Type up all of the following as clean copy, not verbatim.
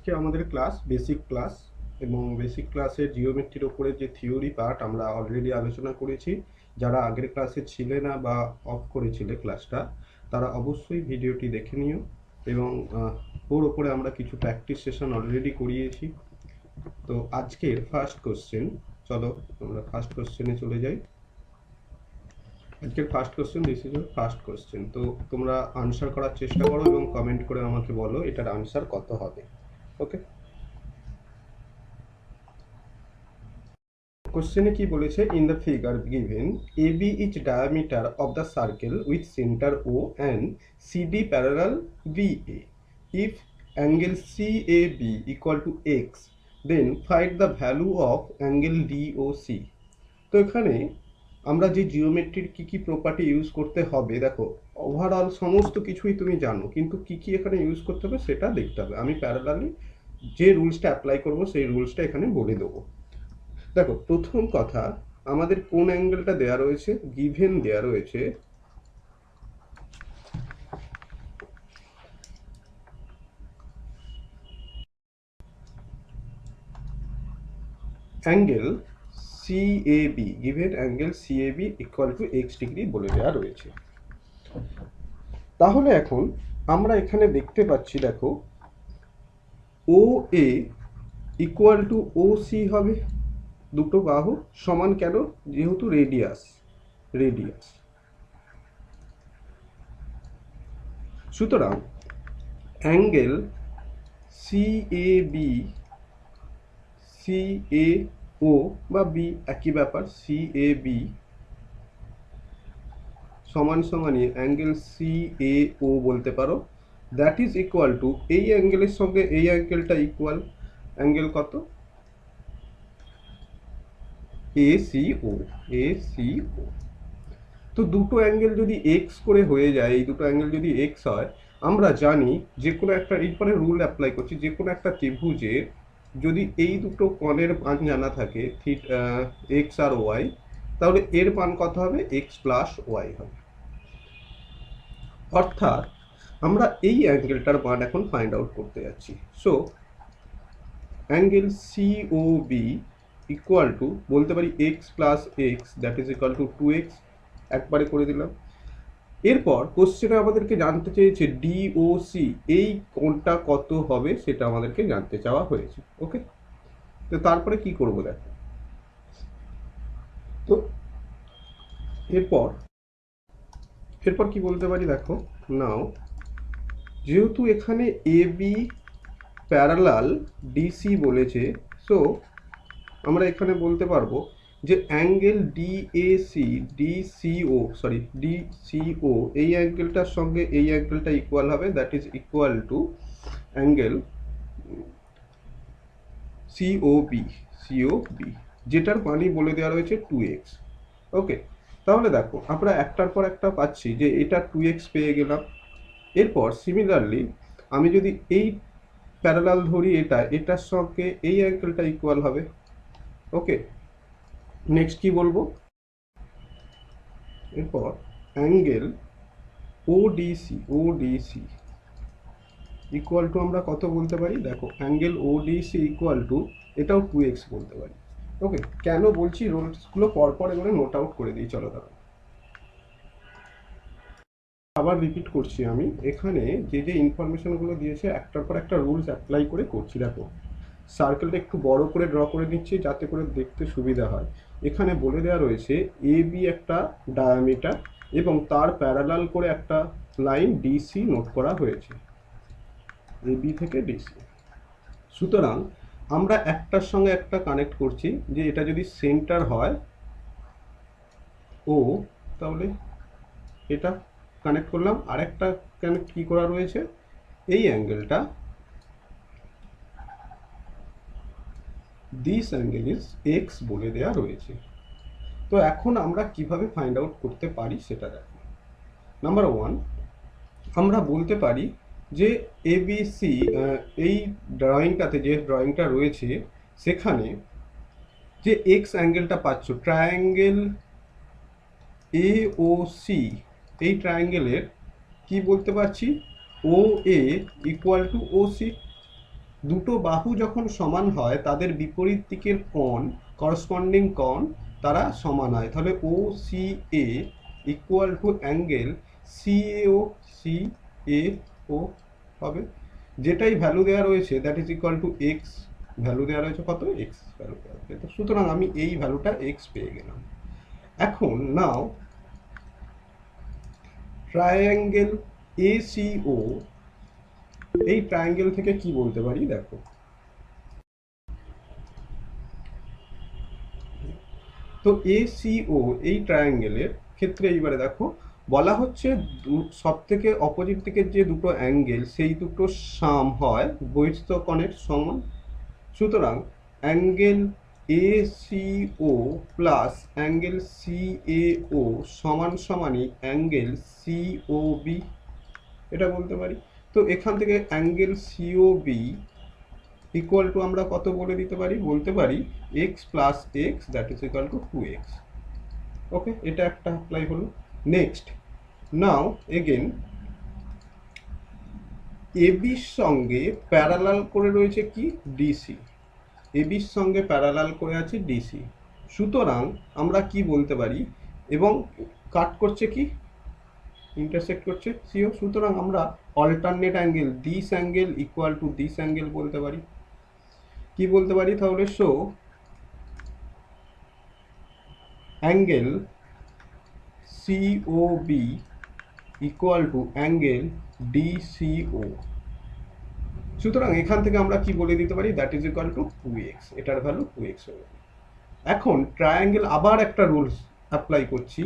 আজকে আমাদের class basic class এবং বেসিক ক্লাসের জিওমেট্রির ওপরে যে থিওরি পার্ট আমরা অলরেডি আলোচনা করেছি। যারা আগের ক্লাসে ছিলে না বা অফ করেছিলে ক্লাসটা, তারা অবশ্যই ভিডিওটি দেখে নিও। এবং ওর ওপরে আমরা কিছু প্র্যাকটিস সেশন অলরেডি করিয়েছি। তো আজকের ফার্স্ট কোশ্চেন, চলো আমরা ফার্স্ট কোশ্চেনে চলে যাই। আজকের first question, this is your first question. তো তোমরা আনসার করার চেষ্টা করো এবং কমেন্ট করে আমাকে বলো এটার আনসার কত হবে। ওকে, কোশ্চেনে কি বলেছে, in the figure given AB is diameter of the circle with centre O and CD parallel BA। If angle CAB equal to x, then find the value of angle DOC। তো এখানে আমরা যে জিওমেট্রির কি কি প্রপার্টি ইউজ করতে হবে, দেখো overall সমস্ত কিছুই তুমি জানো, কিন্তু কি কি এখানে ইউজ করতে হবে সেটা দেখতে হবে। আমি প্যারালালি যে রুলসটা অ্যাপ্লাই করব সেই রুলসটা এখানে বলে দেবো। দেখো প্রথম কথা, আমাদের কোন অ্যাঙ্গেলটা দেয়া রয়েছে, গিভেন দেয়া রয়েছে angle CAB, given angle CAB equal to x degree বলে দেওয়া রয়েছে। তাহলে এখন আমরা এখানে দেখতে পাচ্ছি, দেখো OA ইকুয়াল টু OC হবে। দুটো বাহু সমান কেন, যেহেতু রেডিয়াস। সুতরাং অ্যাঙ্গেল CAB, CAO বা B একই ব্যাপার, CAB সমান সমানই অ্যাঙ্গেল CAO বলতে পারো। দ্যাট ইজ ইকুয়াল টু, এই অ্যাঙ্গেলের সঙ্গে এই অ্যাঙ্গেলটা ইকুয়াল, অ্যাঙ্গেল কত, ACO। তো দুটো অ্যাঙ্গেল যদি এক্স করে হয়ে যায়, এই দুটো অ্যাঙ্গেল যদি এক্স হয়, আমরা জানি যে কোনো একটা, এরপরে রুল অ্যাপ্লাই করছি, যে কোনো একটা ত্রিভুজে যদি এই দুটো কোণের মান জানা থাকে, এক্স আর ওয়াই, তাহলে এর মান কত হবে, এক্স প্লাস ওয়াই হবে। অর্থাৎ আমরা এই অ্যাঙ্গেলটার মান এখন ফাইন্ড আউট করতে যাচ্ছি। So angle COB equal to বলতে পারি x plus x, that is equal to 2x, একবারে করে দিলাম। এরপর কোশ্চেনে আমাদেরকে জানতে চেয়েছে DOC, এই কোণটা কত হবে সেটা আমাদেরকে জানতে চাওয়া হয়েছে। ওকে, তো তারপরে কি করব দেখো। তো এরপর কি বলতে পারি, দেখো নাও যেহেতু এখানে AB প্যারালাল DC বলেছে, সো আমরা এখানে বলতে পারবো যে অ্যাঙ্গেল DCO এই অ্যাঙ্গেলটার সঙ্গে এই অ্যাঙ্গেলটা ইকুয়াল হবে, that is equal to angle COB, যেটার মানই বলে দেওয়া রয়েছে 2x। ওকে, তাহলে দেখো আমরা একটার পর একটা পাচ্ছি যে এটা 2x পেয়ে গেলাম। এরপর সিমিলারলি আমি যদি এই প্যারালাল ধরি, এটার সঙ্গে এই অ্যাঙ্গেলটা ইকুয়াল হবে। ওকে, নেক্সট কি বলবো, এরপর অ্যাঙ্গেল ODC ইকুয়াল টু আমরা কত বলতে পারি, দেখো অ্যাঙ্গেল ODC ইকুয়াল টু এটাও 2x বলতে পারি। ওকে, কেন বলছি রুলসগুলো পরপর এগুলো নোট আউট করে দিই, চলো দাঁড়াও আবার রিপিট করছি। আমি এখানে যে যে ইনফরমেশনগুলো দিয়েছে একটার পর একটা রুলস অ্যাপ্লাই করে করছি। দেখো সার্কেলটা একটু বড় করে ড্র করে নিচ্ছি যাতে করে দেখতে সুবিধা হয়। এখানে বলে দেওয়া রয়েছে AB একটা ডায়ামিটার এবং তার প্যারালাল করে একটা লাইন DC নোট করা হয়েছে, AB থেকে DC। সুতরাং আমরা একটার সঙ্গে একটা কানেক্ট করছি, যে এটা যদি সেন্টার হয় O, তাহলে এটা কানেক্ট করলাম। আরেকটা কানেক্ট কি করা রয়েছে, এই অ্যাঙ্গেলটা, দিস অ্যাঙ্গেল ইজ x বলে দেওয়া রয়েছে। তো এখন আমরা কিভাবে ফাইন্ড আউট করতে পারি সেটা দেখো। নাম্বার 1, আমরা বলতে পারি যে ABC, এই ড্রয়িংটাতে যে ড্রয়িংটা রয়েছে সেখানে যে এক্স অ্যাঙ্গেলটা পাচ্ছ, ট্রায়াঙ্গেল AOC, এই ট্রায়াঙ্গেলের কি বলতে পারছি, OA ইকুয়াল টু OC। দুটো বাহু যখন সমান হয় তাদের বিপরীত দিকের কোণ, করসপন্ডিং কোণ তারা সমান হয়। তাহলে O C A equal to angle C A O হবে, যেটাই ভ্যালু দেওয়া রয়েছে that is equal to X. Value দেওয়া রয়েছে কত, এক্স ভ্যালু দেওয়া রয়েছে। তো সুতরাং আমি এই ভ্যালুটা এক্স পেয়ে গেলাম। এখন নাও ট্রায়াঙ্গেল এসিও, এই ট্রায়াঙ্গেল থেকে কি বলতে পারি দেখো। তো এসিও এই ট্রায়াঙ্গেলের ক্ষেত্রে এইবারে দেখো বলা হচ্ছে সব থেকে অপোজিট দিকের যে দুটো অ্যাঙ্গেল সেই দুটো সাম হয় বহিস্থ কোণের সমান। সুতরাং angle SEO plus angle CaO সমান সমানই অ্যাঙ্গেল সিওবি, এটা বলতে পারি। তো এখান থেকে অ্যাঙ্গেল সিওবি ইকুয়াল টু আমরা কত বলে দিতে পারি, বলতে পারি x plus x that is equal to 2x। ওকে, এটা একটা অ্যাপ্লাই হলো। নেক্সট নাও এগেন এবির সঙ্গে প্যারালাল করে রয়েছে কি, ডিসি। এবির সঙ্গে প্যারালাল করে আছে ডিসি। সুতরাং আমরা কি বলতে পারি, এবং কাট করছে কি, ইন্টারসেক্ট করছে সিও। সুতরাং আমরা alternate angle this angle equal to this angle বলতে পারি। কি বলতে পারি তাহলে, show angle COB equal to angle DCO. সুতরাং এখান থেকে আমরা কি বলে দিতে পারি, that is equal to 2x, এটার ভ্যালু 2x হয়ে যাবে। এখন ট্রায়াঙ্গেল আবার একটা রুলস অ্যাপ্লাই করছি।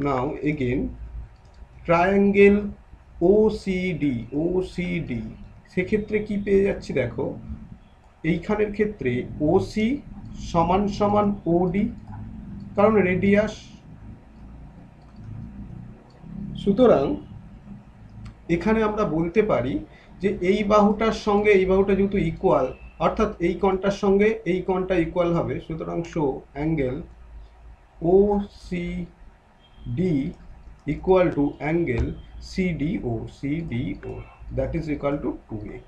নাও এগেন ট্রায়াঙ্গেল ওসিডি, সেক্ষেত্রে কি পেয়ে যাচ্ছি দেখো, এইখানের ক্ষেত্রে ওসি সমান সমান ওডি, কারণ রেডিয়াস। সুতরাং এখানে আমরা বলতে পারি যে এই বাহুটার সঙ্গে এই বাহুটা যেহেতু ইকুয়াল, অর্থাৎ এই কোণটার সঙ্গে এই কোণটা ইকুয়াল হবে। সুতরাং so angle O C D equal to angle CDO that is equal to 2x।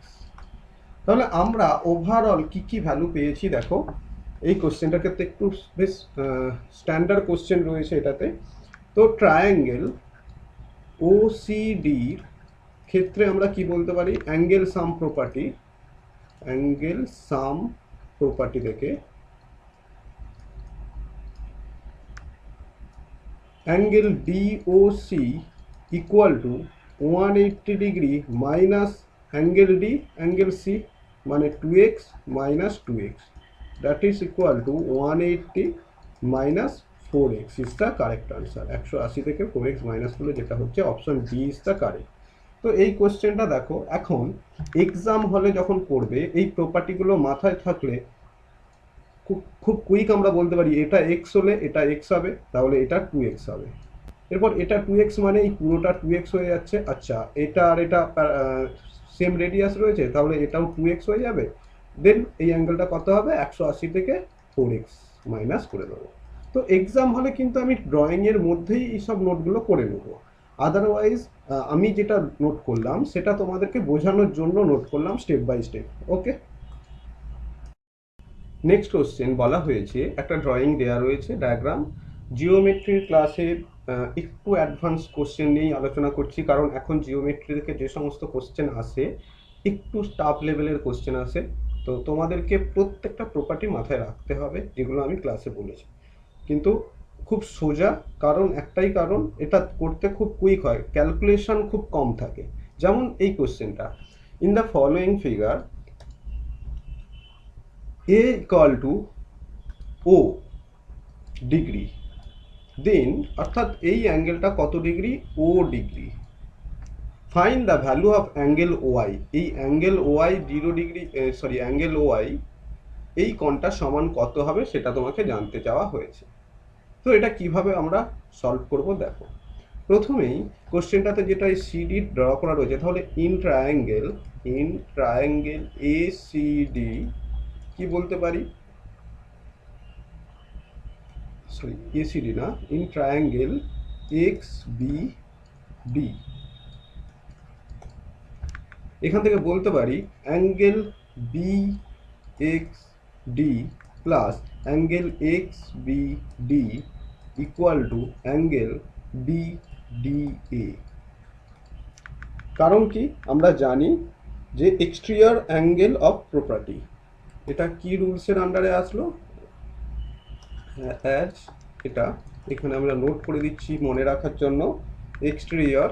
তাহলে আমরা ওভারঅল কি কি ভ্যালু পেয়েছি দেখো। এই কোশ্চেনটার ক্ষেত্রে একটু বেশ স্ট্যান্ডার্ড কোশ্চেন রয়েছে এটাতে। তো ট্রায়াঙ্গেল ওসিডির ক্ষেত্রে আমরা কি বলতে পারি, অ্যাঙ্গেল সাম প্রপার্টি থেকে angle DOC equal to 180 degree minus angle C, মানে 2x minus 2x that is equal to 180 minus 4x is the correct answer. 180 থেকে 4x মাইনাস করলে যেটা হচ্ছে option D is the correct. তো এই কোশ্চেনটা দেখো, এখন এক্সাম হলে যখন করবে এই প্রপার্টিগুলো মাথায় থাকলে খুব কুইক আমরা বলতে পারি এটা এক্স হলে এটা এক্স হবে, তাহলে এটা 2x হবে। এরপর এটা 2x মানে এই পুরোটা 2x হয়ে যাচ্ছে। আচ্ছা, এটা আর এটা সেম রেডিয়াস রয়েছে, তাহলে এটাও 2x হয়ে যাবে। দেন এই অ্যাঙ্গেলটা কত হবে, 180 থেকে 4x মাইনাস করে দেবো। তো এক্সাম হলে কিন্তু আমি ড্রয়িংয়ের মধ্যেই এইসব নোটগুলো করে নেবো। আদারওয়াইজ আমি যেটা নোট করলাম সেটা তোমাদেরকে বোঝানোর জন্য নোট করলাম step by step. Okay, next question বলা হয়েছে একটা ড্রয়িং দেওয়া রয়েছে ডায়াগ্রাম। জিওমেট্রির ক্লাসে একটু অ্যাডভান্স কোশ্চেন নিয়েই আলোচনা করছি, কারণ এখন জিওমেট্রি থেকে যে সমস্ত কোশ্চেন আসে একটু টাফ লেভেলের কোশ্চেন আসে। তো তোমাদেরকে প্রত্যেকটা প্রপার্টি মাথায় রাখতে হবে যেগুলো আমি ক্লাসে বলেছি, কিন্তু খুব সোজা। কারণ একটাই কারণ, এটা করতে খুব কুইক হয়, ক্যালকুলেশন খুব কম থাকে। যেমন এই কোশ্চেনটা, in the following figure a equal to o degree, then অর্থাৎ এই অ্যাঙ্গেলটা কত degree, O degree. Find the value of angle Y, এই angle Y 0 degree, angle Y এই কোণটা সমান কত হবে সেটা তোমাকে জানতে চাওয়া হয়েছে। তো এটা কিভাবে আমরা সলভ করব দেখো। প্রথমেই কোশ্চেনটাতে যেটা সিডি ড্র করা রয়েছে, তাহলে ইন ট্রায়াঙ্গেল এ সিডি কি বলতে পারি, সরি এসিডি না, in triangle X B D, এখান থেকে বলতে পারি angle B X D plus angle X B D equal to angle B D A. কারণ কি আমরা জানি যে এক্সটেরিয়র অ্যাঙ্গেল অফ প্রপার্টি, এটা কি রুলসের আন্ডারে আসলো, অ্যাজ এটা এখানে আমরা নোট করে দিচ্ছি মনে রাখার জন্য, এক্সটেরিয়র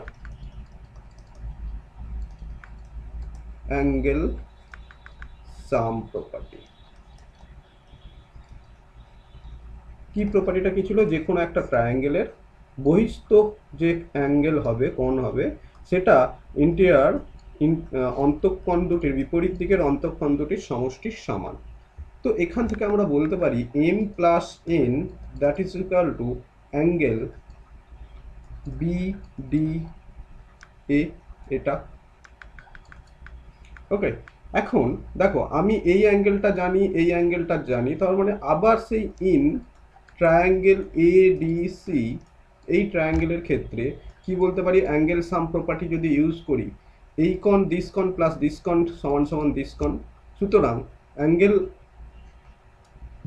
অ্যাঙ্গেল সাম প্রপার্টি। কি প্রপার্টিটা কি ছিল, যে কোনো একটা ট্রায়াঙ্গেলের বহিস্থ যে অ্যাঙ্গেল হবে, কোণ হবে, সেটা ইন্টেরিয়র অন্তঃকোণ দুটির বিপরীত দিকের অন্তঃকোণ দুটির সমষ্টির সমান। তো এখান থেকে আমরা বলতে পারি M plus N that is equal to angle B D A, এটা ওকে। এখন দেখো আমি এই অ্যাঙ্গেলটা জানি, এই অ্যাঙ্গেলটা জানি, তার মানে আবার সেই in triangle A D C, এই ট্রায়াঙ্গেলের ক্ষেত্রে কি বলতে পারি, অ্যাঙ্গেল সাম প্রপার্টি যদি ইউজ করি, এই কোণ দিস কোণ প্লাস দিস কোণ সমান সমান দিস কোণ, সুতরাং angle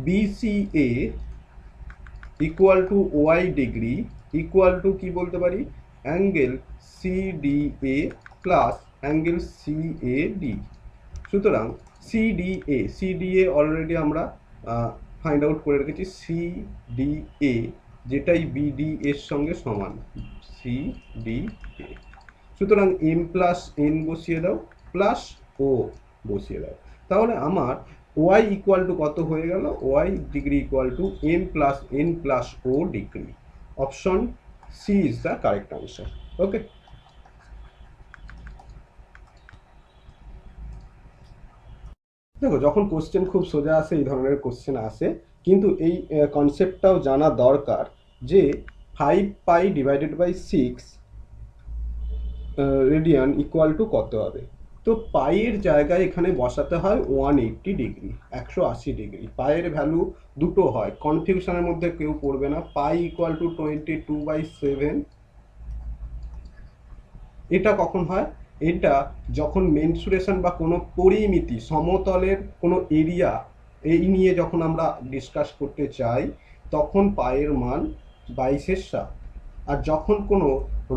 BCA equal to y degree equal to কি বলতে পারি, angle CDA plus angle CAD। সুতরাং CDA অলরেডি আমরা ফাইন্ড আউট করে রেখেছি, CDA যেটাই BD এর সঙ্গে সমান, CDA। সুতরাং M প্লাস N বসিয়ে দাও প্লাস O বসিয়ে দাও, তাহলে আমার ওয়াই ইকুয়াল টু কত হয়ে গেল, Y degree equal to M plus N plus O degree. Option C is the correct answer. Okay, দেখো যখন কোশ্চেন খুব সোজা আসে, এই ধরনের কোশ্চেন আসে, কিন্তু এই কনসেপ্টটাও জানা দরকার যে 5 pi divided by 6 radian equal to কত হবে। তো পাইয়ের জায়গায় এখানে বসাতে হয় 180 ডিগ্রি, 180 ডিগ্রি। পাইয়ের ভ্যালু দুটো হয়, কনফিউশনের মধ্যে কেউ পড়বে না। পাই ইকুয়াল টু 22/7। এটা কখন হয়, এটা যখন মেনসুরেশন বা কোনো পরিমিতি, সমতলের কোনো এরিয়া এই নিয়ে যখন আমরা ডিসকাস করতে চাই, তখন পাইয়ের মান 22/7। আর যখন কোনো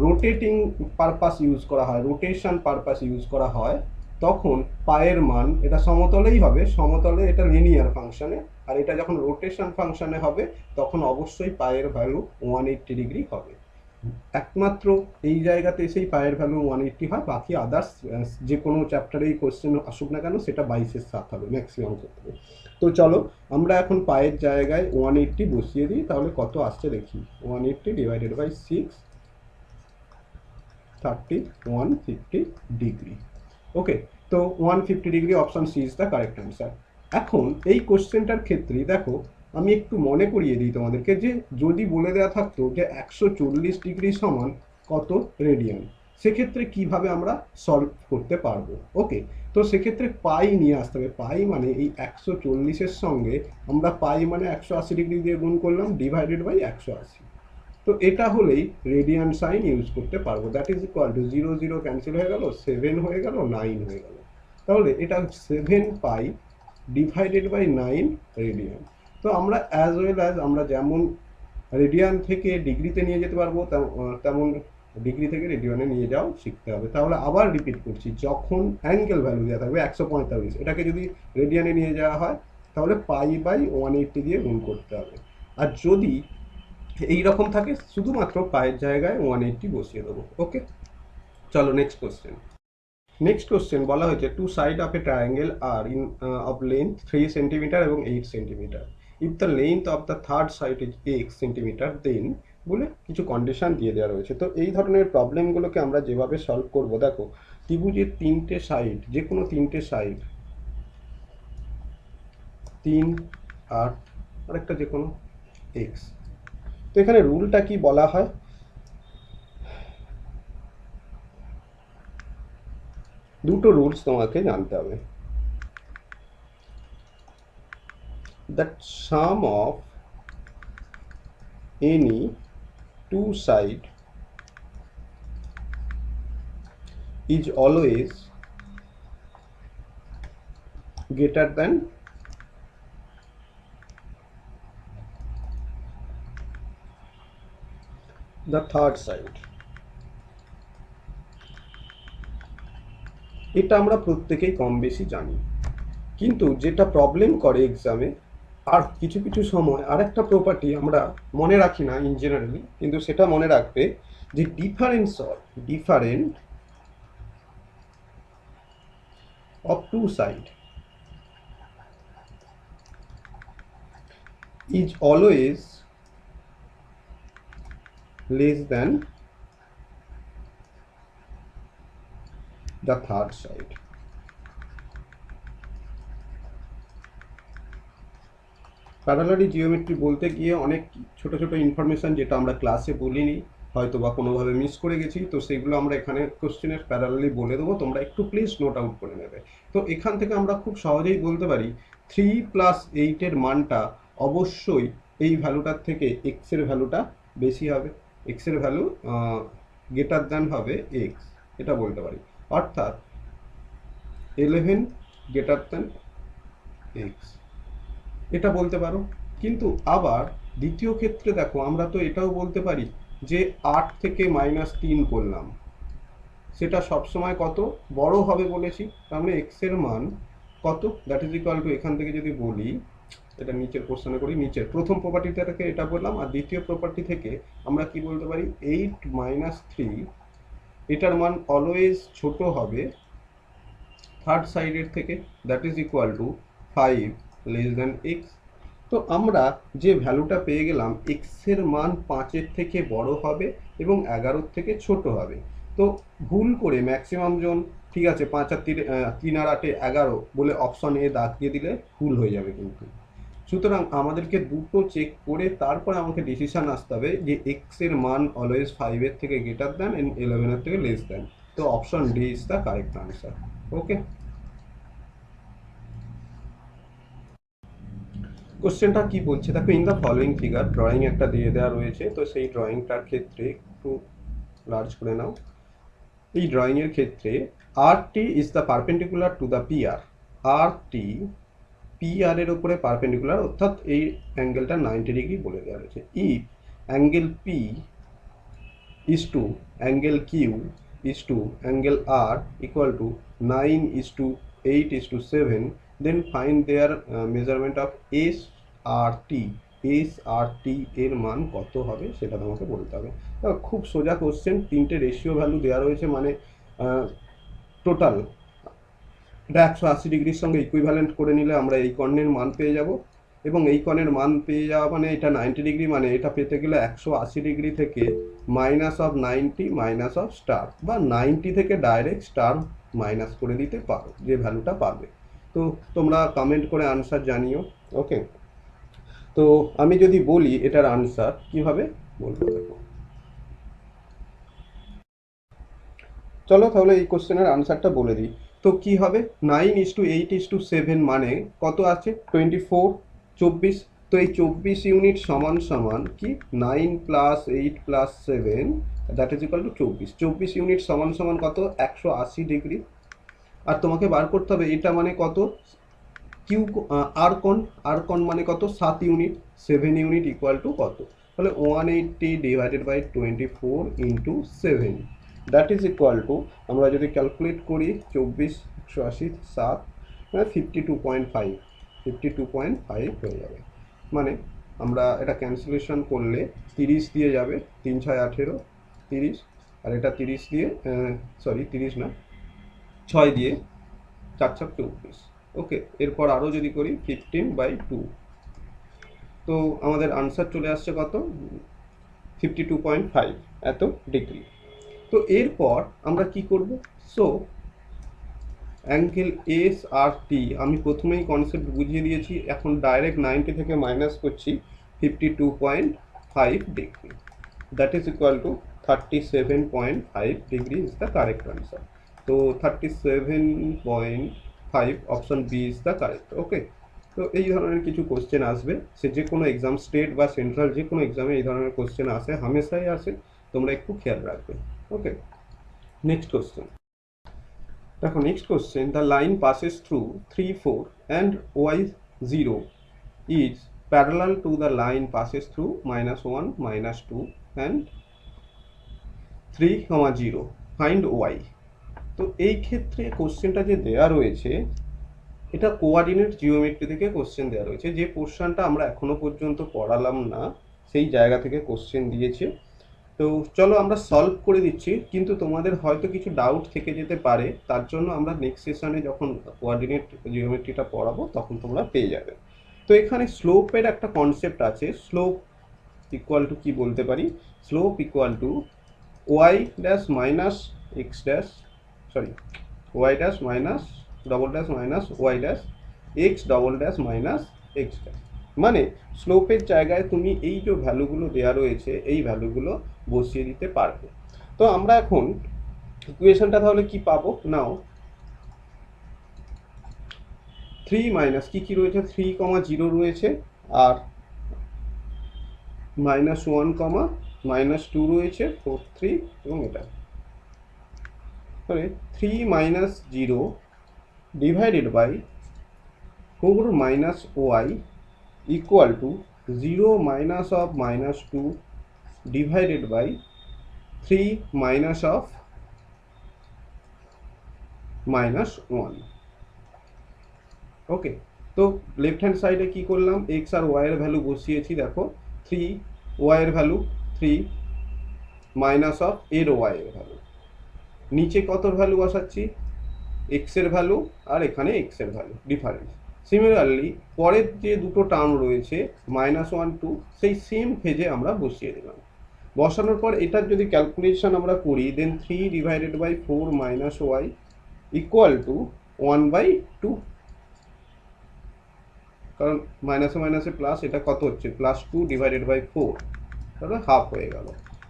রোটেটিং পারপাস ইউজ করা হয়, রোটেশন পারপাস ইউজ করা হয়, তখন পায়ের মান, এটা সমতলেই হবে, সমতলে এটা লিনিয়ার ফাংশনে, আর এটা যখন রোটেশন ফাংশনে হবে তখন অবশ্যই পায়ের ভ্যালু 180 ডিগ্রি হবে। একমাত্র এই জায়গাতে এসেই পায়ের ভ্যালু 180 হয়, বাকি আদার্স যে কোনো চ্যাপ্টারেই কোশ্চেন আসুক না কেন সেটা 22/7 হবে ম্যাক্সিমাম ক্ষেত্রে। তো চলো আমরা এখন পায়ের জায়গায় 180 বসিয়ে দিই, তাহলে কত আসছে দেখি। 180 ডিভাইডেড বাই 6, 150 ডিগ্রি। ওকে, তো 150 degree, option C is the correct answer. এখন এই কোশ্চেনটার ক্ষেত্রে দেখো আমি একটু মনে করিয়ে দিই তোমাদেরকে, যে যদি বলে দেওয়া থাকতো যে 140 ডিগ্রি সমান কত রেডিয়ান, সেক্ষেত্রে কিভাবে আমরা সলভ করতে পারবো। ওকে, তো সেক্ষেত্রে পাই নিয়ে আসতে হবে। পাই মানে এই 140-এর সঙ্গে আমরা পাই মানে 180 ডিগ্রি দিয়ে গুণ করলাম, ডিভাইডেড বাই 180। তো এটা হলেই রেডিয়ান সাইন ইউজ করতে পারবো। That is equal two 0 0 cancel হয়ে গেল, 7 হয়ে গেল, 9 হয়ে গেল। তাহলে এটা 7 পাই ডিভাইডেড বাই 9 রেডিয়ান। তো আমরা অ্যাজ ওয়েল অ্যাজ আমরা যেমন রেডিয়ান থেকে ডিগ্রিতে নিয়ে যেতে পারবো, তেমন ডিগ্রি থেকে রেডিয়ানে নিয়ে যাও শিখতে হবে। তাহলে আবার রিপিট করছি, যখন অ্যাঙ্গেল ভ্যালু দেওয়া থাকবে 145, এটাকে যদি রেডিয়ানে নিয়ে যাওয়া হয় তাহলে পাই বাই 180 দিয়ে গুণ করতে হবে। আর যদি এইরকম থাকে শুধুমাত্র পায়ের জায়গায় 180 বসিয়ে দেবো। ওকে, চলো নেক্সট কোশ্চেন। নেক্সট কোশ্চেন বলা হয়েছে two side of a triangle are in of length 3 centimetre এবং 8 centimetre. If the length of the third side is x centimetre then, বলে কিছু কন্ডিশন দিয়ে দেওয়া রয়েছে। তো এই ধরনের প্রবলেমগুলোকে আমরা যেভাবে সলভ করব, দেখো ত্রিভুজের 3টে সাইড, যে কোনো 3টে সাইড, 3, 8 আর একটা যে কোনো x। তো এখানে রুলটা কি বলা হয়, দুটো রুলস তোমাকে জানতে হবে। That sum of any two side is always greater than the third side। এটা আমরা প্রত্যেকেই কম বেশি জানি, কিন্তু যেটা প্রবলেম করে এক্সামে আর কিছু কিছু সময় আর একটা প্রপার্টি আমরা মনে রাখি না ইন জেনারেলি, কিন্তু সেটা মনে রাখবে যে difference of two side is always less than the third side। Parallelly geometry বলতে গিয়ে অনেক ছোট ছোট ইনফরমেশন যেটা আমরা ক্লাসে বলিনি, হয়তো বা কোনোভাবে মিস করে গেছি, তো সেগুলো আমরা এখানে কোশ্চেনের প্যারালালি বলে দেবো, তোমরা একটু প্লিজ নোট আউট করে নেবে। তো এখান থেকে আমরা খুব সহজেই বলতে পারি 3+8 মানটা অবশ্যই এই ভ্যালুটার থেকে এক্সের ভ্যালুটা বেশি হবে, এক্সের ভ্যালু গ্রেটার দ্যান হবে এক্স, এটা বলতে পারি। অর্থাৎ 11 গ্রেটার দ্যান এক্স, এটা বলতে পারো। কিন্তু আবার দ্বিতীয় ক্ষেত্রে দেখো, আমরা তো এটাও বলতে পারি যে 8 থেকে -3 করলাম, সেটা সবসময় কত বড় হবে বলেছি, তার মানে এক্স এর মান কত, দ্যাট ইজ ইকুয়াল টু, এখান থেকে যদি বলি, এটা নিচের কোশ্চেনে করি, নিচের প্রথম প্রপার্টিটা থেকে এটা বললাম, আর দ্বিতীয় প্রপার্টি থেকে আমরা কি বলতে পারি 8 - 3, এটার মান অলওয়েজ ছোট হবে থার্ড সাইডের থেকে, that is equal two 5 less than x. তো আমরা যে ভ্যালুটা পেয়ে গেলাম এক্সের মান 5-এর থেকে বড় হবে এবং 11-র থেকে ছোট হবে। তো ভুল করে ম্যাক্সিমাম জন, ঠিক আছে 5 আর 3 আর 8 11 বলে অপশন এ দাগ দিয়ে দিলে ভুল হয়ে যাবে কিন্তু। সুতরাং আমাদেরকে দুটো চেক করে তারপরে আমাকে ডিসিশন আসতে হবে যে এক্সের মান অলওয়েজ 5-এর থেকে গ্রেটার দ্যান এন্ড 11-এর থেকে লেস দ্যান। তো option D is the correct answer. Okay, কোশ্চেনটা কি বলছে দেখো, in the following figure, drawing একটা দিয়ে দেওয়া রয়েছে, তো সেই ড্রয়িংটার ক্ষেত্রে একটু লার্জ করে নাও। এই ড্রয়িং এর ক্ষেত্রে RT is the perpendicular to the PR, RT PR এর উপরে পারপেন্ডিকুলার, অর্থাৎ এই অ্যাঙ্গেলটা 90 ডিগ্রি বলে দেওয়া রয়েছে। If angle P is to angle Q is to angle R equal to 9:8:7, then find their measurement of SRT। SRT এর মান কত হবে সেটা তোমাকে বলতে হবে। খুব সোজা কোশ্চেন, তিনটে রেশিও ভ্যালু দেওয়া রয়েছে, মানে টোটাল এটা 180 ডিগ্রির সঙ্গে ইকুইভ্যালেন্ট করে নিলে আমরা এই কর্ণের মান পেয়ে যাব, এবং এই কর্ণের মান পেয়ে যাওয়া মানে এটা 90 ডিগ্রি, মানে এটা পেতে গেলে 180 ডিগ্রি থেকে -90 মাইনাস অফ স্টার, বা 90 থেকে ডাইরেক্ট স্টার মাইনাস করে দিতে পারো, যে ভ্যালুটা পাবে। তো তোমরা কমেন্ট করে আনসার জানিও। ওকে, তো আমি যদি বলি এটার আনসার কিভাবে বলবো, দেখো চলো তাহলে এই কোশ্চেনের আনসারটা বলে দিই। তো কি হবে, 9:8:7 মানে কত আছে 24, 24। তো এই 24 ইউনিট সমান সমান কি 9 + 8 + 7, that is equal two 24। 24 unit সমান সমান কত 180 ডিগ্রি। আর তোমাকে বার করতে হবে এটা মানে কত, কিউ আর কোণ মানে কত 7 ইউনিট, 7 ইউনিট ইকুয়াল টু কত, তাহলে 180 divided by 24 into 7, that is equal to, আমরা যদি ক্যালকুলেট করি 24 180 7 মানে 52.5, 52.5 হয়ে যাবে। মানে আমরা এটা ক্যান্সেলেশন করলে 30 দিয়ে যাবে, 3 6 18 30, আর এটা 30 দিয়ে সরি 30 না 6 দিয়ে 4 4 24। ওকে, এরপর আরও যদি করি 15/2, তো আমাদের আনসার চলে আসছে কত 52.5 এত ডিগ্রি। তো এরপর আমরা কি করব, সো অ্যাঙ্গেল এস আর টি আমি প্রথমেই কনসেপ্ট বুঝিয়ে দিয়েছি, এখন ডাইরেক্ট 90 থেকে মাইনাস করছি 52.5 degree, that is equal to 37.5 degree is the correct answer. তো 37.5 option B is the correct. Okay, তো এই ধরনের কিছু কোশ্চেন আসবে, সে যে কোনো এক্সাম, স্টেট বা সেন্ট্রাল যে কোনো এক্সামে এই ধরনের কোশ্চেন আসে, হামেশাই আসে, তোমরা একটু খেয়াল রাখবে। ওকে, নেক্সট কোশ্চেন। দেখো next question, the line passes through 3 4 and y0 is parallel to the line passes through -1 -2 and 3 0, find y। তো এই ক্ষেত্রে কোশ্চেনটা যে দেয়া রয়েছে এটা কোঅর্ডিনেট জিওমেট্রি থেকে কোশ্চেন দেওয়া রয়েছে। যে পোর্শনটা আমরা এখনো পর্যন্ত পড়ালাম না সেই জায়গা থেকে কোশ্চেন দিয়েছে। তো চলো আমরা সলভ করে দিচ্ছি, কিন্তু তোমাদের হয়তো কিছু ডাউট থেকে যেতে পারে, তার জন্য আমরা নেক্সট সেশনে যখন কোঅর্ডিনেট জিওমেট্রিটা পড়াবো তখন তোমরা পেয়ে যাবে। তো এখানে স্লোপের একটা কনসেপ্ট আছে। স্লোপ ইকুয়াল টু কি বলতে পারি, slope equal to y dash minus x dash, sorry, y dash minus double dash minus y dash x double dash minus x dash. মানে স্লোপের জায়গায় তুমি এই যে ভ্যালুগুলো দেওয়া রয়েছে এই ভ্যালুগুলো বসিয়ে দিতে পারবে। তো আমরা এখন ইকুয়েশনটা তাহলে কি পাবো, নাও 3 মাইনাস কি রয়েছে, 3 0 রয়েছে, আর -1 -2 রয়েছে, 4 3, এবং এটা তাহলে 3 0 divided by 4 y equal to 0 minus of -2 divided by 3 minus of -1। ওকে, তো লেফট হ্যান্ড সাইডে কি করলাম, এক্স আর ওয়াই এর ভ্যালু বসিয়েছি। দেখো 3 ওয়াই এর ভ্যালু 3 মাইনাস অফ এর ওয়াই এর ভ্যালু, নিচে কত ভ্যালু বসাচ্ছি, এক্স এর ভ্যালু আর এখানে এক্স এর ভ্যালু ডিফারেন্স। সিমিলারলি পরের যে দুটো টার্ম রয়েছে -1 2, সেই সেম ফেজে আমরা বসিয়ে দিলাম। বসানোর পর এটার যদি ক্যালকুলেশন আমরা করি, then 3 divided by 4 y equal to 1/2, কারণ মাইনাসে মাইনাসে প্লাস, এটা কত হচ্ছে +2 ডিভাইডেড বাই 4, তাহলে হাফ হয়ে গেল।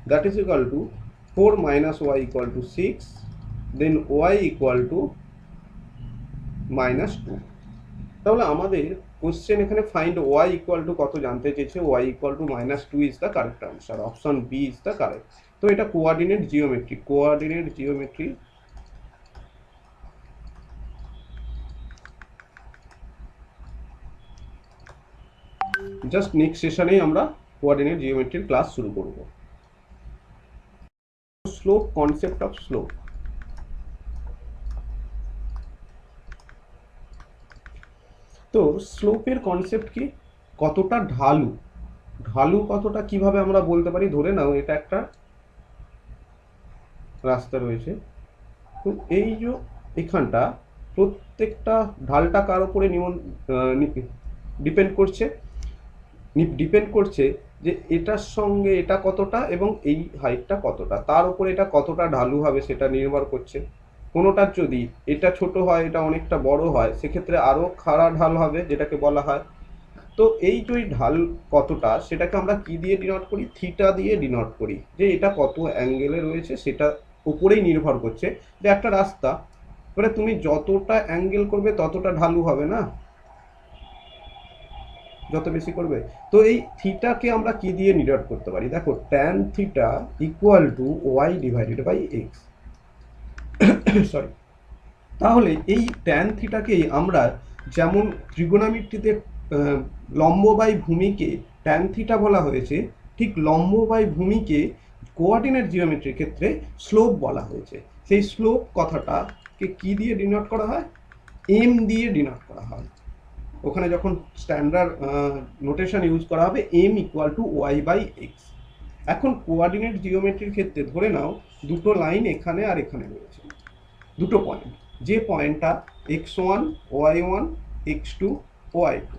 That is equal to 4 y equal to 6, then y equal to -2। তাহলে আমাদের কোশ্চেন এখানে ফাইন্ড y ইকুয়াল টু কত জানতে চেয়েছে, y equal to -2 is the correct answer, option B is the correct. তো এটা কোঅর্ডিনেট জিওমেট্রি জাস্ট নেক্সট সেশনেই আমরা কোঅর্ডিনেট জিওমেট্রির ক্লাস শুরু করব। Slope, concept of slope. তো স্লোপের কনসেপ্ট কি, কতটা ঢালু, কতটা কিভাবে আমরা বলতে পারি, ধরে নাও এটা একটা রাস্তা রয়েছে, তো এই যে এখানটা প্রত্যেকটা ঢালটা কার উপরে ডিপেন্ড করছে যে এটার সঙ্গে এটা কতটা এবং এই হাইটটা কতটা, তার উপরে এটা কতটা ঢালু হবে সেটা নির্ভর করছে। কোনোটার যদি এটা ছোট হয় এটা অনেকটা বড় হয়, সেক্ষেত্রে আরও খাড়া ঢাল হবে যেটাকে বলা হয়। তো এই যে ঢাল কতটা সেটাকে আমরা কি দিয়ে ডিনোট করি, থিটা দিয়ে ডিনোট করি, যে এটা কত অ্যাঙ্গেলে রয়েছে সেটা উপরেই নির্ভর করছে। যে একটা রাস্তা, এবারে তুমি যতটা অ্যাঙ্গেল করবে ততটা ঢালু হবে না, যত বেশি করবে। তো এই থিটাকে আমরা কি দিয়ে ডিনোট করতে পারি, দেখো tan theta equal to y divided by x, sorry. তাহলে এই ট্যান থিটাকেই আমরা যেমন ত্রিগোণমিতিতে লম্ব বাই ভূমিকে ট্যান থিটা বলা হয়েছে, ঠিক লম্ব বাই ভূমিকে কোঅর্ডিনেট জিওমেট্রির ক্ষেত্রে স্লোপ বলা হয়েছে। সেই স্লোপ কথাটাকে কি দিয়ে ডিনোট করা হয়, এম দিয়ে ডিনোট করা হয়। ওখানে যখন স্ট্যান্ডার্ড নোটেশন ইউজ করা হবে M equal to y by x. এখন কোঅর্ডিনেট জিওমেট্রির ক্ষেত্রে ধরে নাও দুটো লাইন এখানে আর এখানে রয়েছে, দুটো পয়েন্ট, যে পয়েন্টটা x1 y1 x2 y2।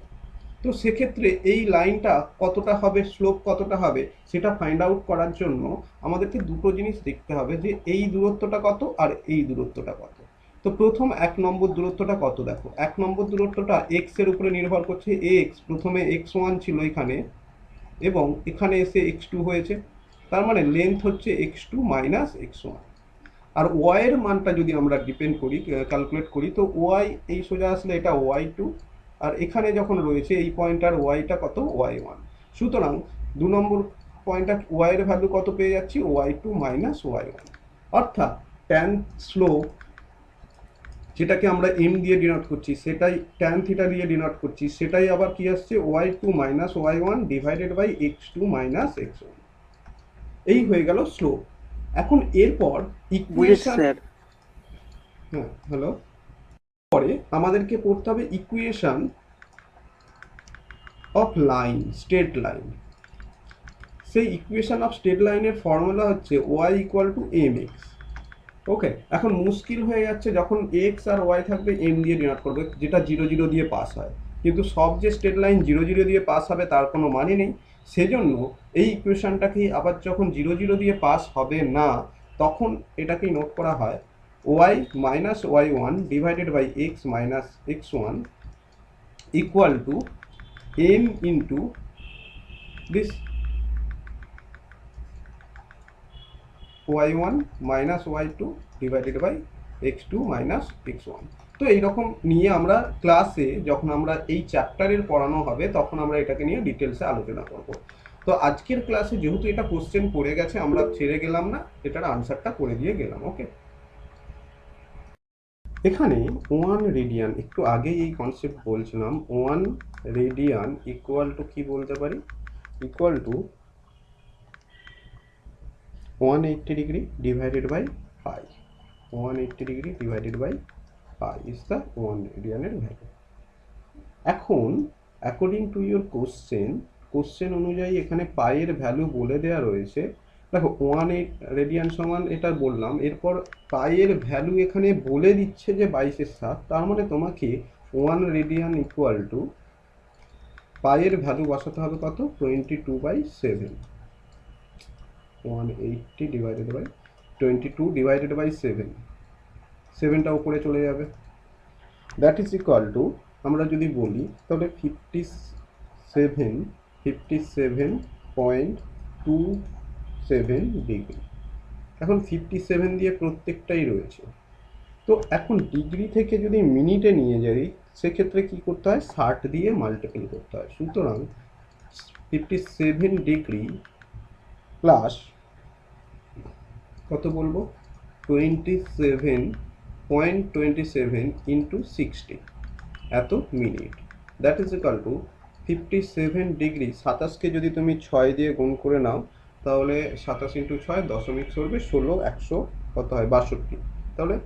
তো সেক্ষেত্রে এই লাইনটা কতটা হবে, স্লোপ কতটা হবে, সেটা ফাইন্ড আউট করার জন্য আমাদেরকে দুটো জিনিস দেখতে হবে, যে এই দূরত্বটা কত আর এই দূরত্বটা কত। তো প্রথম 1 নম্বর দূরত্বটা কত, দেখো 1 নম্বর দূরত্বটা x এর উপরে নির্ভর করছে। x প্রথমে x1 ছিল এখানে এবং এখানে এসে x2 হয়েছে, তার মানে লেন্থ হচ্ছে x2 মাইনাস x1। আর ওয়াই এর মানটা যদি আমরা ক্যালকুলেট করি, তো ওয়াই এই সোজা আসলে এটা y2, আর এখানে যখন রয়েছে এই পয়েন্টার ওয়াইটা কত, y1। সুতরাং 2 নম্বর পয়েন্টটা ওয়াই এর ভ্যালু কত পেয়ে যাচ্ছি, y2 মাইনাস y1। অর্থাৎ ট্যান স্লোপ যেটাকে আমরা এম দিয়ে ডিনোট করছি সেটাই ট্যান থিটা দিয়ে ডিনোট করছি, সেটাই আবার কি আসছে y2 minus y1 divided by x2 minus x1। এই হয়ে গেল স্লোপ। এখন এরপর বুঝেছি ইকুয়েশন, স্যার। হ্যাঁ হ্যালো, পরে আমাদেরকে পড়তে হবে equation of line, straight line. সেই ইকুয়েশন অফ স্ট্রেট লাইনের ফর্মুলা হচ্ছে y equal to M X. Okay, এখন মুশকিল হয়ে যাচ্ছে যখন এক্স আর ওয়াই থাকবে এম দিয়ে ডিনোট করবে, যেটা 0 0 দিয়ে পাস হয়, কিন্তু সব যে স্ট্রেট লাইন 0 0 দিয়ে পাস হবে তার কোনো মানে নেই। সেজন্য এই ইকুয়েশনটাকেই আবার যখন 0 0 দিয়ে পাস হবে না, তখন এটাকেই নোট করা হয় y minus y1 divided by x minus x1 equal to M into this y1 minus y2 divided by x2 minus x1। তো এইরকম নিয়ে আমরা ক্লাসে যখন আমরা এই চ্যাপ্টারের পড়ানো হবে তখন আমরা এটাকে নিয়ে ডিটেলসে আলোচনা করব। তো আজকের ক্লাসে যেহেতু এটা কোশ্চেন পড়ে গেছে আমরা ছেড়ে গেলাম না, এটার আনসারটা করে দিয়ে গেলাম। ওকে, এখানে 1 রেডিয়ান, একটু আগেই এই কনসেপ্ট বলছিলাম, 1 রেডিয়ান ইকুয়াল টু কি বলতে পারি, equal to 180 degree divided by pi, 180 degree divided by pi is the 1 radian value। এখন অ্যাকর্ডিং টু ইউর কোশ্চেন অনুযায়ী এখানে পাই এর ভ্যালু বলে দেওয়া রয়েছে। দেখো 1 রেডিয়ান সমান এটা বললাম, এরপর পাই এর ভ্যালু এখানে বলে দিচ্ছে যে 22/7, তার মানে তোমাকে 1 রেডিয়ান ইকুয়াল টু পাই এর ভ্যালু বসাতে হবে কত, 22/7, 180 ডিভাইডেড বাই 22 ডিভাইডেড বাই 7, 7টা উপরে চলে যাবে, দ্যাট ইজ ইকুয়াল টু, আমরা যদি বলি তাহলে 57.27 ডিগ্রি। এখন 57 দিয়ে প্রত্যেকটাই রয়েছে, তো এখন ডিগ্রি থেকে যদি মিনিটে নিয়ে যাই সেক্ষেত্রে কি করতে হয়, 60 দিয়ে মাল্টিপ্লাই করতে হয়। সুতরাং 57 ডিগ্রি প্লাস কত বলবো, 27.27 ইন্টু 60 এত minute, that is equal to 57 degree. 27কে যদি তুমি 6 দিয়ে গুণ করে নাও তাহলে 27 ইন্টু 6 দশমিক সরবে 16, 100 কত হয় 62, তাহলে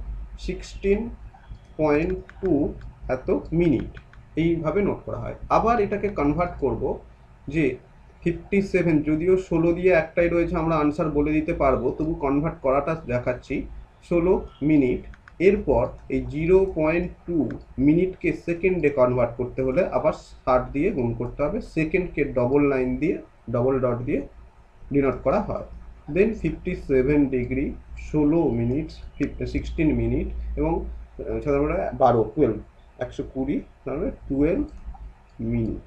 16.2 এত মিনিট, এইভাবে নোট করা হয়। আবার এটাকে কনভার্ট করব যে 57, যদিও 16 দিয়ে একটাই রয়েছে আমরা আনসার বলে দিতে পারবো, তবু কনভার্ট করাটা দেখাচ্ছি, 16 মিনিট। এরপর এই 0.2 মিনিটকে সেকেন্ডে কনভার্ট করতে হলে আবার 60 দিয়ে গুণ করতে হবে, সেকেন্ডকে ডবল লাইন দিয়ে ডবল ডট দিয়ে ডিনোট করা হয়। দেন 57 ডিগ্রি 16 মিনিট 16 মিনিট এবং সাধারণত 12 120 তাহলে 12 মিনিট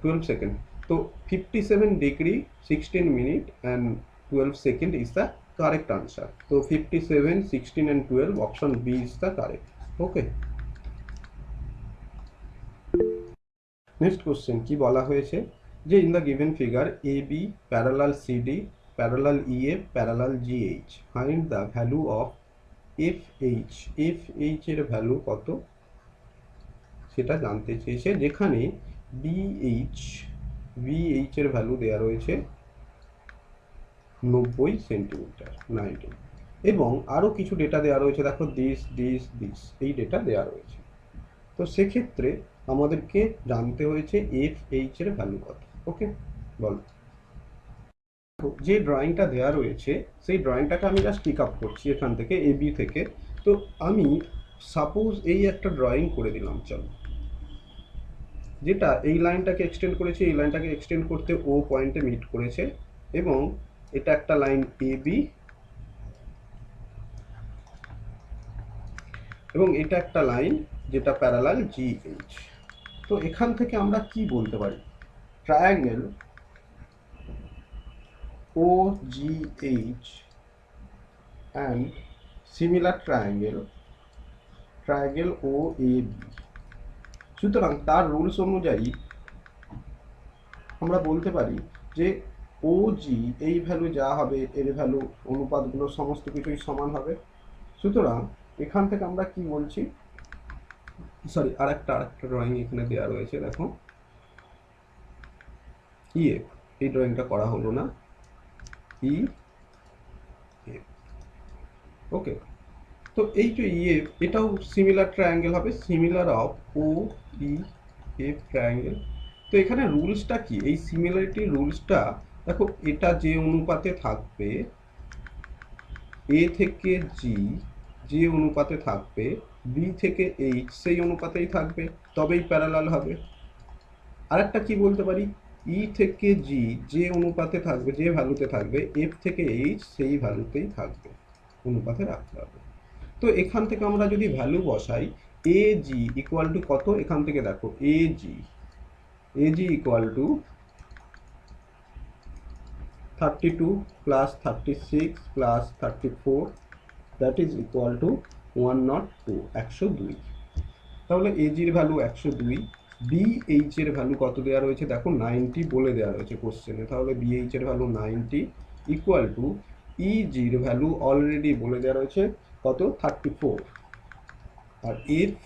12 সেকেন্ড। তো 57 degree 16 minute and 12 second is the correct answer. তো 57, 16 and 12 option B is the correct. Okay, next question কি বলা হয়েছে যে in the given figure A B parallel CD parallel EF parallel GH, find the value of FH. FH এর value কত সেটা জানতে চেয়েছে, যেখানে বিএইচ এর ভ্যালু দেওয়া রয়েছে 90 সেন্টিমিটার 90, এবং আরও কিছু ডেটা দেওয়া রয়েছে, দেখো দিস এই ডেটা দেওয়া রয়েছে। তো সেক্ষেত্রে আমাদেরকে জানতে হয়েছে এফএইচ এর ভ্যালু কত। ওকে, বলো। যে ড্রয়িংটা দেওয়া রয়েছে সেই ড্রয়িংটাকে আমি জাস্ট পিক আপ করছি এখান থেকে এবি থেকে। তো আমি সাপোজ এই একটা ড্রয়িং করে দিলাম, চলো, যেটা এই লাইনটাকে এক্সটেন্ড করেছে, এই লাইনটাকে এক্সটেন্ড করতে ও পয়েন্টে মিট করেছে, এবং এটা একটা লাইন এবি এবং এটা একটা লাইন যেটা প্যারালাল জিএইচ। তো এখান থেকে আমরা কি বলতে পারি, triangle OGH and similar triangle OAB। সুতরাং তার রুলস অনুযায়ী আমরা বলতে পারি যে OG এই ভ্যালু যা হবে এর ভ্যালু অনুপাতগুলো সমস্ত কিছুই সমান হবে। সুতরাং এখান থেকে আমরা কি বলছি, সরি আরেকটা ড্রয়িং এখানে দেওয়া রয়েছে, দেখো ইএফ, এই ড্রয়িংটা করা হলো না, ই এফ। ওকে, তো এই যে ইএফ এটাও সিমিলার ট্রায়াঙ্গেল হবে, similar of O E F triangle. তো এখানে রুলসটা কি, এই সিমিলারিটি রুলসটা দেখো, এটা যে অনুপাতে থাকবে এ থেকে জি, যে অনুপাতে থাকবে বি থেকে এইচ সেই অনুপাতেই থাকবে, তবেই প্যারালাল হবে। আরেকটা কি বলতে পারি, ই থেকে জি যে অনুপাতে থাকবে, যে ভ্যালুতে থাকবে, এফ থেকে এইচ সেই ভ্যালুতেই থাকবে, অনুপাতে রাখতে হবে। তো এখান থেকে আমরা যদি ভ্যালু বসাই, এ জি ইকুয়াল টু কত, এখান থেকে দেখো A G equal to 32 plus 36 plus 34, that is equal to 102, 102। তাহলে এজির ভ্যালু 102, বিএইচ এর ভ্যালু কত দেওয়া রয়েছে দেখো 90 বলে দেওয়া রয়েছে কোশ্চেনে, তাহলে বিএইচ এর ভ্যালু 90 ইকুয়াল টু ইজির ভ্যালু অলরেডি বলে দেওয়া রয়েছে কত 34, আর এফ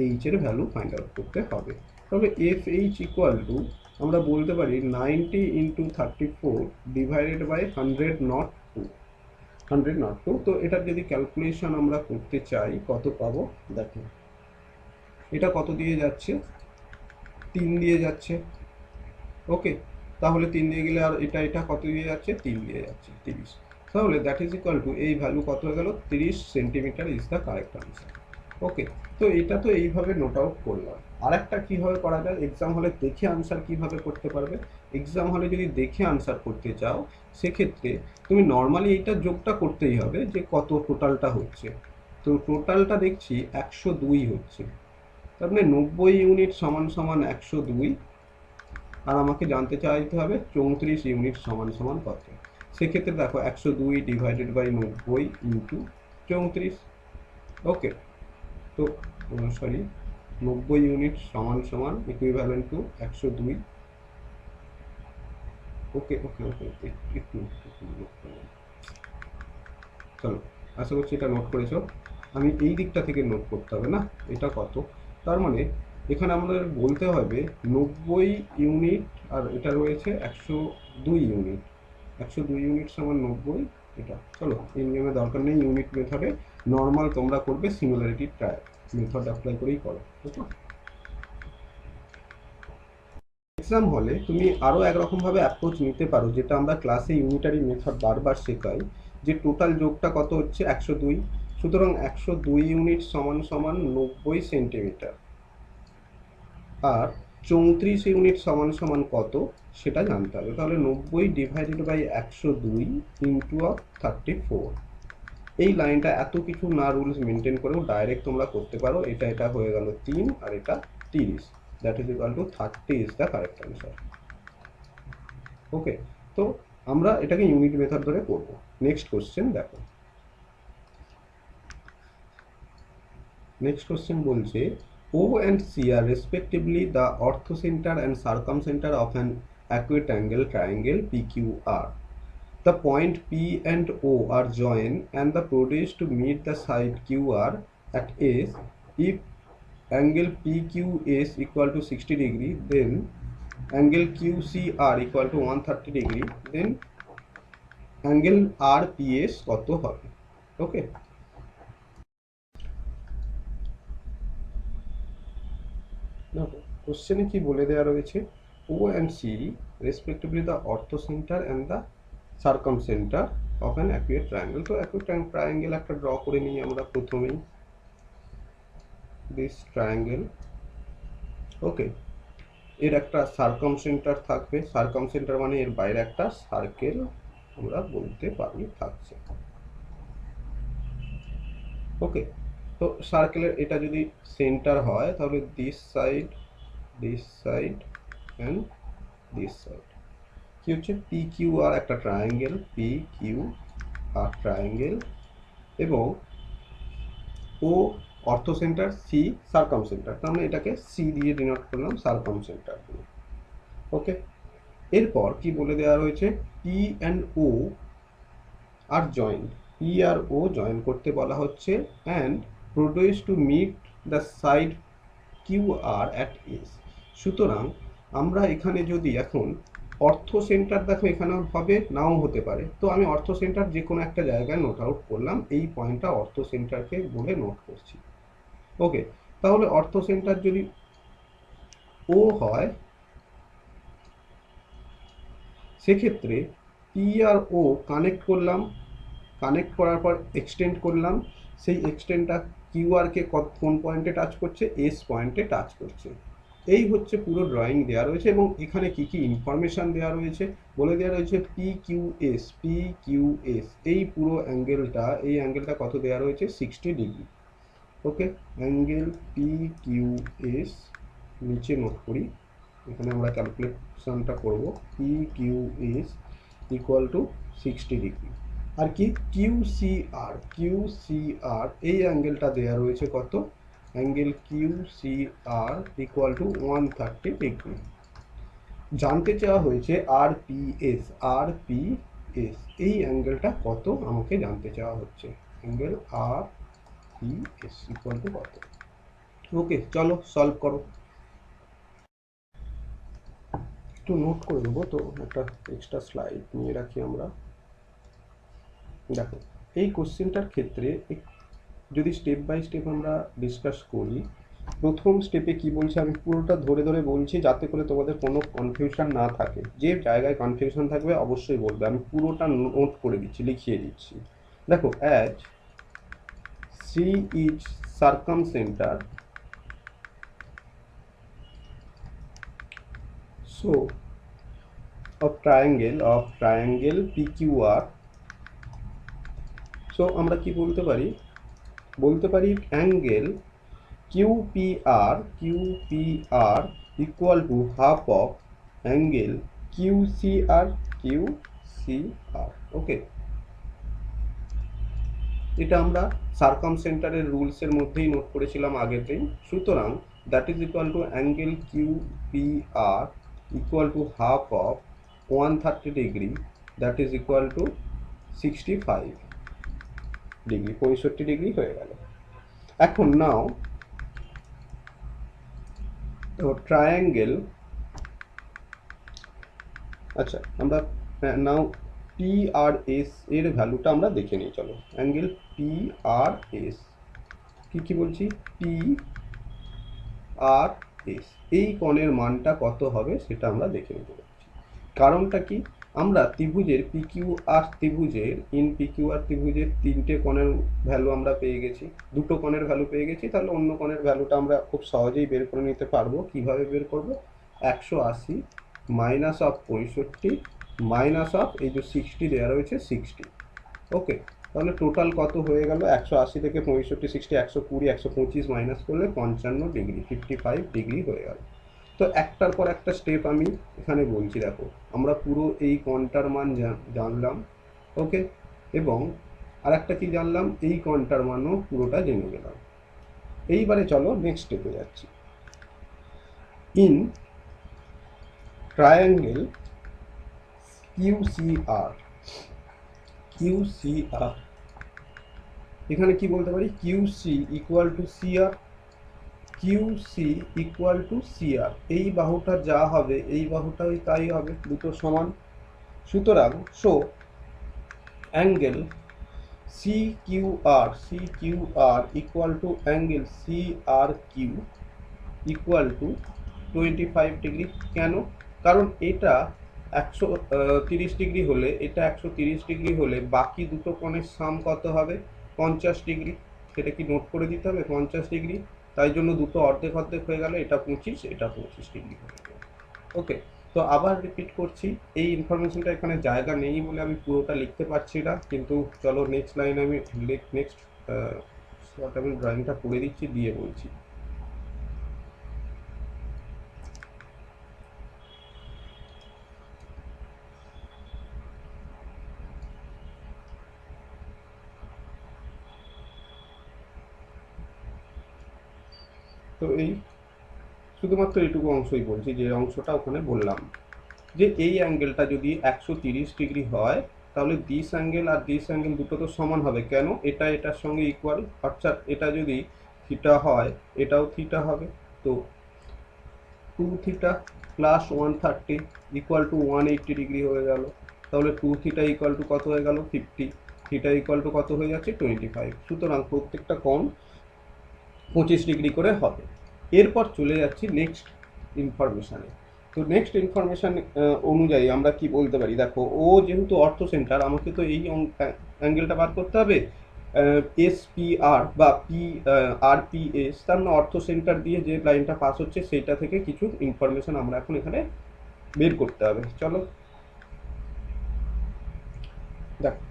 এইচ এর ভ্যালু ফাইন্ড আউট করতে হবে। তাহলে এফ এইচ ইকুয়াল টু আমরা বলতে পারি 90 into 34 divided by 100 not 2, 100 not 2। তো এটার যদি ক্যালকুলেশন আমরা করতে চাই কত পাবো দেখো, এটা কত দিয়ে যাচ্ছে, 3 দিয়ে যাচ্ছে। ওকে, তাহলে 3 দিয়ে গেলে আর এটা কত দিয়ে যাচ্ছে, 3 দিয়ে যাচ্ছে 30। তাহলে দ্যাট ইজ ইকুয়াল টু এই ভ্যালু কত হয়ে গেল, 30 centimetre is the correct answer. Okay, তো এটা তো এইভাবে নোট আউট করলাম। আরেকটা কিভাবে করা যায়, এক্সাম হলে দেখে আনসার কিভাবে করতে পারবে। এক্সাম হলে যদি দেখে আনসার করতে চাও, সেক্ষেত্রে তুমি নর্মালি এইটা যোগটা করতেই হবে যে কত টোটালটা হচ্ছে। তো টোটালটা দেখছি 102 হচ্ছে, তার মানে 90 ইউনিট সমান সমান 102, আর আমাকে জানতে চাইতে হবে 34 ইউনিট সমান সমান কত। সেক্ষেত্রে দেখো 102 ডিভাইডেড বাই 90 ইন্টু 34। ওকে, তো সরি 90 ইউনিট সমান সমান ইকুইভ্যালেন্ট টু 102। ওকে ওকে ওকে একটু চলো, আশা করছি এটা নোট করেছো। আমি এই দিকটা থেকে নোট করতে হবে না, এটা কত, তার মানে এখানে আমাদের বলতে হবে 90 ইউনিট, আর এটা রয়েছে 102 ইউনিট, 102 ইউনিট সমান 90। এটা চলো এই নিয়মে দরকার নেই, ইউনিট মেথডে নর্মাল তোমরা করবে, সিমিলারিটি ট্রায়াল মেথড অ্যাপ্লাই করেই করো। ওকে, এক্সাম হলে তুমি আরও একরকমভাবে অ্যাপ্রোচ নিতে পারো, যেটা আমরা ক্লাসে ইউনিটারি মেথড বারবার শেখাই, যে টোটাল যোগটা কত হচ্ছে 102, সুতরাং 102 ইউনিট সমান সমান 90 সেন্টিমিটার, আর 34 ইউনিট সমান সমান কত সেটা জানতে হবে। তাহলে 90 ডিভাইডেড বাই 102 ইন্টু অফ 34, এই লাইনটা এত কিছু না রুলস মেনটেন করেও ডাইরেক্ট তোমরা করতে পারো। এটা হয়ে গেল 3 আর এটা 30, that is equal to 30 is the correct answer. Okay, তো আমরা এটাকে ইউনিট মেথড ধরে করব। নেক্সট কোশ্চেন দেখো, নেক্সট কোশ্চেন বলছে O and C are respectively the orthocenter and circumcenter of an acute angle triangle PQR. The point P and O are joined and the produced to meet the side QR at S. If angle PQS equal to 60 degree, then angle QCR equal to 130 degree, then angle RPS কত হবে। ওকে, কোশ্চেনে কি বলে দেওয়া রয়েছে, O and C respectively the orthocenter and the circumcenter of an acute triangle। তো acute triangle একটা draw করে নিই আমরা প্রথমেই, this triangle। ওকে, এর একটা সার্কামসেন্টার থাকবে, সার্কামসেন্টার মানে এর বাইরে একটা সার্কেল আমরা বলতে পারি থাকছে। ওকে, তো সার্কেলের এটা যদি সেন্টার হয়, তাহলে this side and this side কি হচ্ছে, পি কিউ আর একটা triangle, P Q R triangle, এবং O orthocentre, C circumcentre, তার মানে এটাকে সি দিয়ে ডিনোট করলাম, সার্কাম সেন্টার দিয়ে। ওকে, এরপর কি বলে দেওয়া রয়েছে, P and O R joint, P R O join করতে বলা হচ্ছে, and produced to meet the side QR at S। সুতরাং আমরা এখানে যদি এখন অর্থ সেন্টার, দেখো এখানে হবে নাও হতে পারে, তো আমি অর্থ সেন্টার যে কোনো একটা জায়গায় নোট আউট করলাম, এই পয়েন্টটা অর্থ সেন্টারকে বলে নোট করছি। ওকে, তাহলে অর্থ সেন্টার যদি ও হয়, সেক্ষেত্রে পি আর ও কানেক্ট করলাম, কানেক্ট করার পর এক্সটেন্ড করলাম, সেই এক্সটেন্ডটা কিউআরকে কোন পয়েন্টে টাচ করছে, এস পয়েন্টে টাচ করছে। এই হচ্ছে পুরো ড্রয়িং দেওয়া রয়েছে, এবং এখানে কি কি ইনফরমেশান দেওয়া রয়েছে বলে দেওয়া রয়েছে। পি কিউ এস এই পুরো অ্যাঙ্গেলটা, এই অ্যাঙ্গেলটা কত দেওয়া রয়েছে, 60 degree. Okay, angle P Q S নিচে নোট করি, এখানে আমরা ক্যালকুলেশনটা করব। P Q S equal to 60 degree. আর কি কিউ সি আর এই অ্যাঙ্গেলটা দেওয়া রয়েছে কত, angle Q C R equal to 130 degree. জানতে চাওয়া হয়েছে আর পি এস এই অ্যাঙ্গেলটা কত আমাকে জানতে চাওয়া হচ্ছে, angle R P S equal to কত। ওকে, চলো সলভ করো। একটু নোট করে নেবো, তো একটা এক্সট্রা স্লাইড নিয়ে রাখি আমরা। দেখো, এই কোশ্চেনটার ক্ষেত্রে যদি স্টেপ বাই স্টেপ আমরা ডিসকাস করি, প্রথম স্টেপে কি বলছে আমি পুরোটা ধরে ধরে বলছি যাতে করে তোমাদের কোনো কনফিউশন না থাকে। যে জায়গায় কনফিউশন থাকবে অবশ্যই বলবে, আমি পুরোটা নোট করে দিচ্ছি, লিখিয়ে দিচ্ছি। দেখো, as C is circumcentre, so of triangle PQR। So আমরা কি বলতে পারি, angle QPR equal to half of angle QCR। Okay, এটা আমরা সার্কামসেন্টারের রুলসের মধ্যেই নোট করেছিলাম আগের দিন। সুতরাং that is equal to angle QPR equal to half of 130 degree, that is equal two 65 degree, 65 degree হয়ে গেল। এখন নাও তো ট্রায়াঙ্গেল, আচ্ছা আমরা নাও PRS এর ভ্যালুটা আমরা দেখে নিই। চলো, অ্যাঙ্গেল PRS কি বলছি, PRS এই কোণের মানটা কত হবে সেটা আমরা দেখে নিতে পারছি। কারণটা কি, আমরা ত্রিভুজের PQR ত্রিভুজের তিনটে কোণের ভ্যালু আমরা পেয়ে গেছি, দুটো কোণের ভ্যালু পেয়ে গেছি, তাহলে অন্য কোণের ভ্যালুটা আমরা খুব সহজেই বের করে নিতে পারবো। কিভাবে বের করব, 180 মাইনাস অফ 65 মাইনাস অফ এই যে 60 দেওয়া রয়েছে 60। ওকে, তাহলে টোটাল কত হয়ে গেল, 180 থেকে 65 60 120 125 মাইনাস করলে 55 ডিগ্রি, 55 ডিগ্রি হয়ে গেল। তো একটার পর একটা স্টেপ আমি এখানে বলছি। দেখো, আমরা পুরো এই কোণটার মান জানলাম। ওকে, এবং আর একটা কি জানলাম, এই কোণটার মানও পুরোটা জেনে গেলাম। এইবারে চলো নেক্সট স্টেপে যাচ্ছি। ইন ট্রায়াঙ্গেল QCR এখানে কি বলতে পারি, QC ইকুয়াল টু CR, এই বাহুটা যা হবে এই বাহুটাই তাই হবে, দুটো সমান। সুতরাং so angle CQR equal to angle CRQ equal to 25 degree. কেন, কারণ এটা 130 ডিগ্রি হলে, এটা 130 ডিগ্রি হলে বাকি দুটো কোণের সাম কত হবে, 50 ডিগ্রি। সেটা কি নোট করে দিতে হবে, 50 ডিগ্রি, তাই জন্য দুটো অর্ধেক অর্ধেক হয়ে গেল, এটা 25 এটা 25 ডিগ্রি হয়ে গেল। ওকে, তো আবার রিপিট করছি, এই ইনফরমেশনটা এখানে জায়গা নেই বলে আমি পুরোটা লিখতে পারছি না, কিন্তু চলো নেক্সট লাইন আমি নেক্সট আমি ড্রয়িংটা করে দিচ্ছি, দিয়ে বলছি। তো এই শুধুমাত্র এইটুকু অংশই বলছি, যে অংশটা ওখানে বললাম, যে এই অ্যাঙ্গেলটা যদি 130 ডিগ্রি হয়, তাহলে দিস অ্যাঙ্গেল আর দিস অ্যাঙ্গেল দুটো তো সমান হবে, কেন? এটা এটার সঙ্গে ইকুয়াল, অর্থাৎ এটা যদি থিটা হয় এটাও থিটা হবে। তো 2 theta plus 130 equal to 180 degree হয়ে গেল। তাহলে 2 থিটা ইকুয়াল টু কত হয়ে গেল? 50। থিটা ইকুয়াল টু কত হয়ে যাচ্ছে? 25। সুতরাং প্রত্যেকটা কোণ 25 ডিগ্রি করে হবে। এরপর চলে যাচ্ছি নেক্সট ইনফরমেশানে। তো নেক্সট ইনফরমেশান অনুযায়ী আমরা কি বলতে পারি, দেখো ও যেহেতু অর্থ সেন্টার, আমাকে তো এই অ্যাঙ্গেলটা বার করতে হবে, এস পি আর বা পি আর পি এস, তার মানে অর্থ সেন্টার দিয়ে যে লাইনটা পাস হচ্ছে সেইটা থেকে কিছু ইনফরমেশান আমরা এখন এখানে বের করতে হবে। চলো দেখো,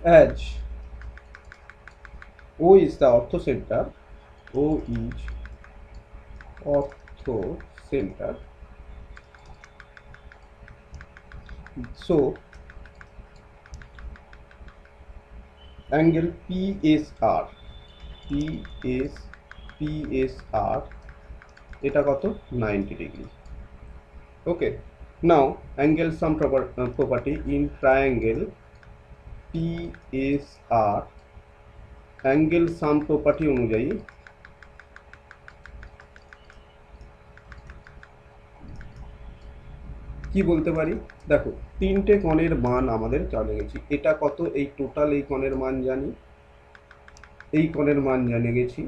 অ্যাজ ও ইজ দ্য অর্থ সেন্টার, ও ইজ অর্থ centre, so angle PSR, PSR এটা কত? 90 degree. Okay, now angle sum property in triangle PSR, angle sum property অনুযায়ী কি বলতে পারি, দেখো তিনটে কোণের মান আমাদের জানে গেছি। এটা কত? এই টোটাল এই কোণের মান জানি, এই কোণের মান জেনে গেছি।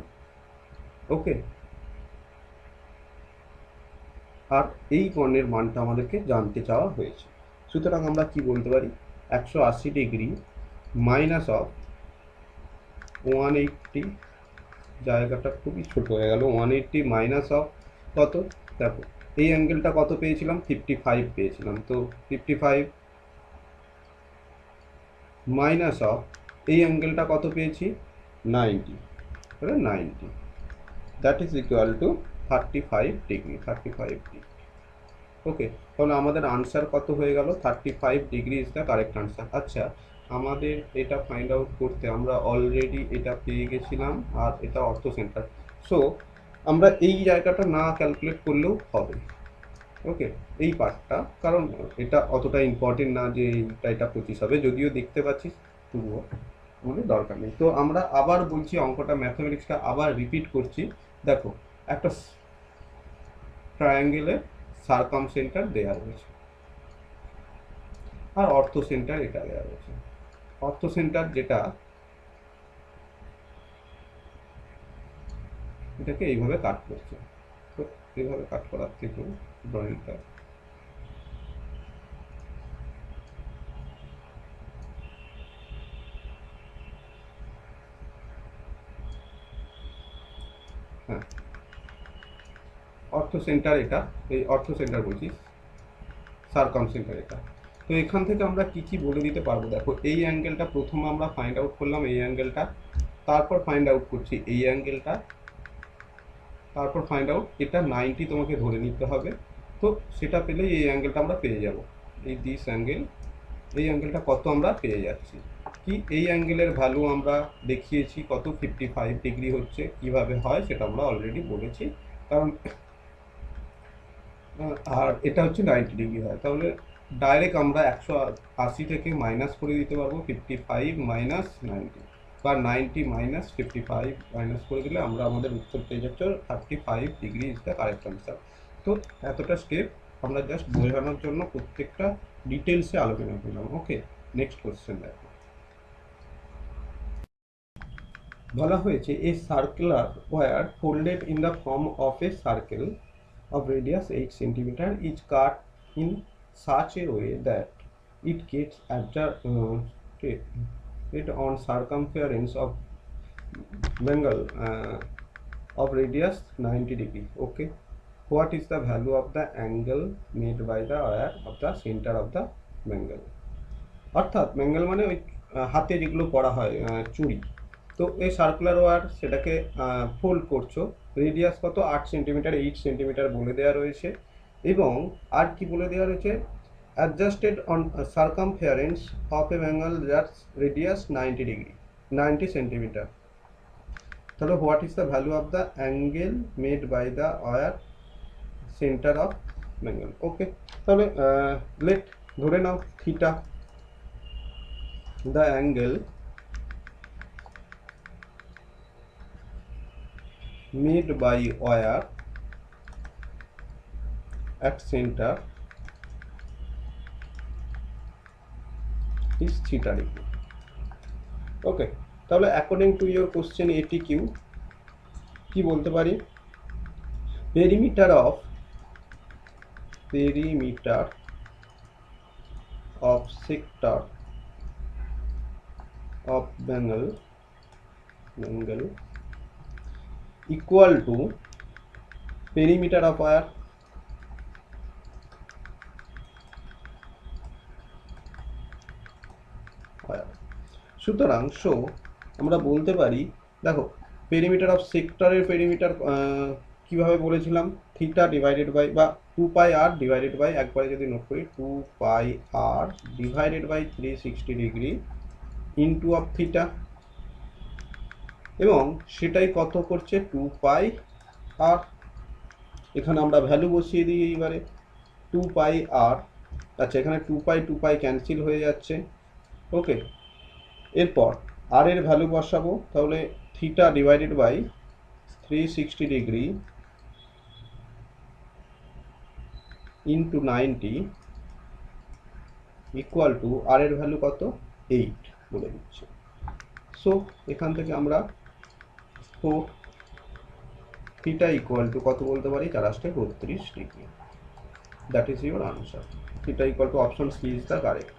ওকে, আর এই কোণের মানটা আমাদেরকে জানতে চাওয়া হয়েছে। সুতরাং আমরা কি বলতে পারি, 180 ডিগ্রি মাইনাস অফ 180, জায়গাটা খুবই ছোট হয়ে গেল, 180 মাইনাস অফ কত? দেখো এই অ্যাঙ্গেলটা কত পেয়েছিলাম? 55 পেয়েছিলাম। তো 55 মাইনাস অফ এই অ্যাঙ্গেলটা কত পেয়েছি? 90, তাহলে 90, that is equal to 35 degree, 35 degree. Okay, তাহলে আমাদের আনসার কত হয়ে গেল? 35 degree is the correct answer. আচ্ছা, আমাদের এটা ফাইন্ড আউট করতে আমরা অলরেডি এটা পেয়ে গেছিলাম, আর এটা অর্থ সেন্টার। সো আমরা এই জায়গাটা না ক্যালকুলেট করলেও হবে। ওকে, এই পার্টটা, কারণ এটা অতটা ইম্পর্টেন্ট না যে এটা 25 হবে, যদিও দেখতে পাচ্ছি তবুও আমাদের দরকার নেই। তো আমরা আবার বলছি, অঙ্কটা ম্যাথমেটিক্সটা আবার রিপিট করছি। দেখো একটা ট্রায়াঙ্গেলের সারকাম সেন্টার দেওয়া রয়েছে আর অর্থ সেন্টার এটা দেওয়া রয়েছে। অর্থ সেন্টার যেটা, এটাকে এইভাবে কাট করছে। তো এইভাবে কাট করার থেকে ড্রয়িংটা হ্যাঁ, অর্থ সেন্টার এটা, এই অর্থ সেন্টার বলছি, সারকাম সেন্টার এটা। তো এখান থেকে আমরা কি কি বলে দিতে পারবো, দেখো এই অ্যাঙ্গেলটা প্রথম আমরা ফাইন্ড আউট করলাম, এই অ্যাঙ্গেলটা, তারপর ফাইন্ড আউট করছি এই অ্যাঙ্গেলটা, তারপর ফাইন্ড আউট এটা 90 তোমাকে ধরে নিতে হবে। তো সেটা পেলেই এই অ্যাঙ্গেলটা আমরা পেয়ে যাব, এই দিস অ্যাঙ্গেল, এই অ্যাঙ্গেলটা কত আমরা পেয়ে যাচ্ছি। কি এই অ্যাঙ্গেলের ভ্যালু আমরা দেখিয়েছি কত? 55 ডিগ্রি হচ্ছে। কিভাবে হয় সেটা আমরা অলরেডি বলেছি, কারণ আর এটা হচ্ছে 90 ডিগ্রি হয়, তাহলে ডাইরেক্ট আমরা 180 থেকে মাইনাস করে দিতে পারবো 55 মাইনাস 90, বা 90 মাইনাস 55 মাইনাস করে দিলে আমরা আমাদের উত্তর পেয়ে যাচ্ছি 35 degree is the correct answer. তো এতটা স্টেপ আমরা জাস্ট বোঝানোর জন্য প্রত্যেকটা ডিটেলসে আলোচনা করলাম। ওকে, নেক্সট কোশ্চেন দেখো, বলা হয়েছে a circular wire folded in the form of a circle of radius 8 centimeter is cut in such a way that it gets adjusted on circumference of Bengal of radius 90 degree. Okay, what is the value of the angle made by the wire of the center of the Bengal? অর্থাৎ বেঙ্গল মানে ওই হাতে যেগুলো পরা হয় চুড়ি। তো এই সার্কুলার ওয়্যার সেটাকে ফোল্ড করছো, রেডিয়াস কত? 8 সেন্টিমিটার, 8 সেন্টিমিটার বলে দেওয়া রয়েছে, এবং আর কি বলে দেওয়া রয়েছে? Adjusted on circumference of a বেঙ্গল যার রেডিয়াস 90 ডিগ্রি, 90 সেন্টিমিটার। তাহলে what is the value of the angle made by the wire centre of angle. Okay, তাহলে লেট ধরে নাও theta, the angle made by wire at center is theta degree. Okay, তাহলে according to your question ATQ কি বলতে পারি, perimeter of sector of angle equal to perimeter of wire সুতরাং আমরা বলতে পারি, দেখো পেরিমিটার অফ সেক্টরের পেরিমিটার কিভাবে বলেছিলাম, থিটা ডিভাইডেড বাই বা 2πr ডিভাইডেড বাই, একবারে যদি নোট করি 2πr divided by 360 degree into of theta, এবং সেটাই কত করছে 2πr। এখানে আমরা ভ্যালু বসিয়ে দিই এইবারে 2πr, আচ্ছা এখানে 2π ক্যান্সেল হয়ে যাচ্ছে। ওকে, এরপর আর এর ভ্যালু বসাবো, তাহলে theta divided by 360 degree into 90 equal to R এর ভ্যালু কত 8 বলে দিচ্ছে। সো এখান থেকে আমরা 4 থিটা ইকুয়াল টু কত বলতে পারি, 432 degree. That is your answer. Theta equal to option C is the correct.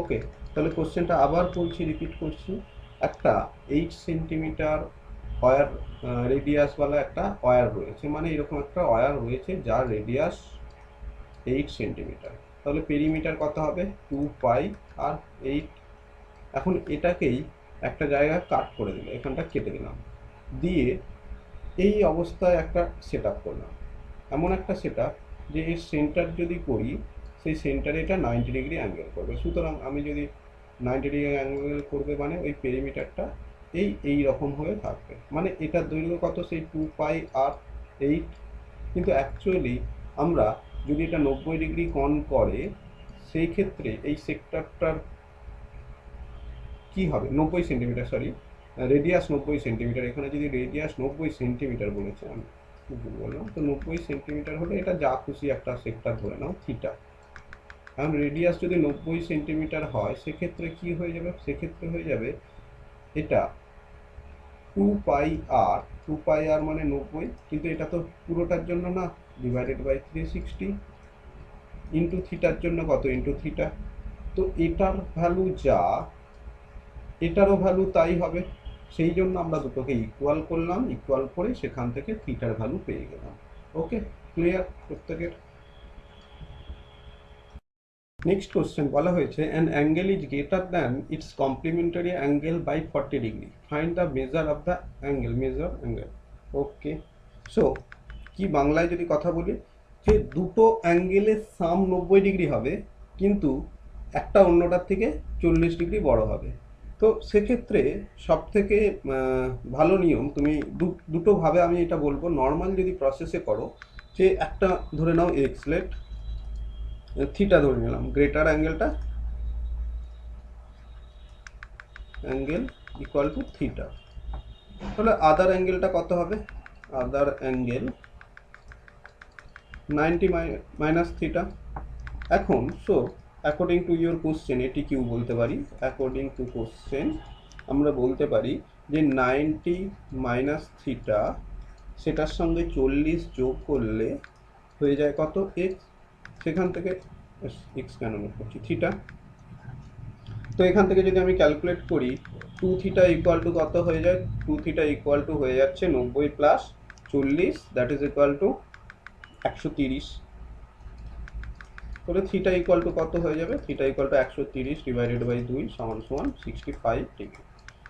Okay, তাহলে কোশ্চেনটা আবার বলছি, রিপিট করছি, একটা 8 সেন্টিমিটার ওয়্যার রেডিয়াসওয়ালা একটা ওয়্যার রয়েছে, মানে এরকম একটা ওয়্যার রয়েছে যার রেডিয়াস 8 সেন্টিমিটার, তাহলে পেরিমিটার কত হবে 2π আর 8। এখন এটাকেই একটা জায়গায় কাট করে দিল, এখানটা কেটে দিলাম, দিয়ে এই অবস্থায় একটা সেট আপ করলাম, এমন একটা সেট আপ যে এর সেন্টার যদি করি, সেই সেন্টারে এটা 90 ডিগ্রি অ্যাঙ্গেল করবে। সুতরাং আমি যদি 90 ডিগ্রি অ্যাঙ্গেল করবে মানে ওই পেরিমিটারটা এই রকম হয়ে থাকবে, মানে এটার দৈর্ঘ্য কত সেই 2π আর 8। কিন্তু অ্যাকচুয়ালি আমরা যদি এটা 90 ডিগ্রি কোণ করে, সেই ক্ষেত্রে এই সেক্টরটার কি হবে, 90 সেন্টিমিটার, সরি রেডিয়াস 90 সেন্টিমিটার, এখানে যদি রেডিয়াস 90 সেন্টিমিটার বলেছে, আমি ভুল বললাম, তো 90 সেন্টিমিটার হলে এটা যা খুশি একটা সেক্টর ধরে নাও থিটা। এখন রেডিয়াস যদি 90 সেন্টিমিটার হয়, সেক্ষেত্রে কি হয়ে যাবে, সেক্ষেত্রে হয়ে যাবে এটা 2πr মানে 90, কিন্তু এটা তো পুরোটার জন্য না, ডিভাইডেড বাই 360 ইন্টু থিটার জন্য কত, ইন্টু থিটা। তো এটার ভ্যালু যা, এটারও ভ্যালু তাই হবে, সেই জন্য আমরা দুটোকে ইকুয়াল করলাম, ইকুয়াল করে সেখান থেকে থিটার ভ্যালু পেয়ে গেলাম। ওকে, ক্লিয়ার প্রত্যেকের। নেক্সট কোশ্চেন বলা হয়েছে an angle is greater than its complementary angle by 40 degree, find the measure of the angle, measure angle. Okay, so কি বাংলায় যদি কথা বলি, যে দুটো অ্যাঙ্গেলের সাম 90 ডিগ্রি হবে, কিন্তু একটা অন্যটার থেকে 40 ডিগ্রি বড় হবে। তো সেক্ষেত্রে সব থেকে ভালো নিয়ম, তুমি দুটোভাবে আমি এটা বলবো, নর্মাল যদি প্রসেসে করো, যে একটা ধরে নাও এক্স, লেট থিটা ধরে নিলাম, গ্রেটার অ্যাঙ্গেলটা অ্যাঙ্গেল ইকুয়াল টু থিটা, তাহলে আদার অ্যাঙ্গেলটা কত হবে, আদার অ্যাঙ্গেল 90 মাইনাস থিটা। এখন so according to your question A T Q বলতে পারি, অ্যাকর্ডিং টু কোশ্চেন আমরা বলতে পারি যে 90 মাইনাস থিটা, সেটার সঙ্গে 40 যোগ করলে হয়ে যায় কত, এক্স, সেখান থেকে এক্স কেন নোট করছি, থিটা। তো এখান থেকে যদি আমি ক্যালকুলেট করি, 2 থিটা ইকুয়াল টু কত হয়ে যায়, 2 থিটা ইকুয়াল টু হয়ে যাচ্ছে 90 plus 40, that is equal to 130। তাহলে থিটা ইকুয়াল টু কত হয়ে যাবে, theta equal to 130 divided by 2 সমান 65 ডিগ্রি।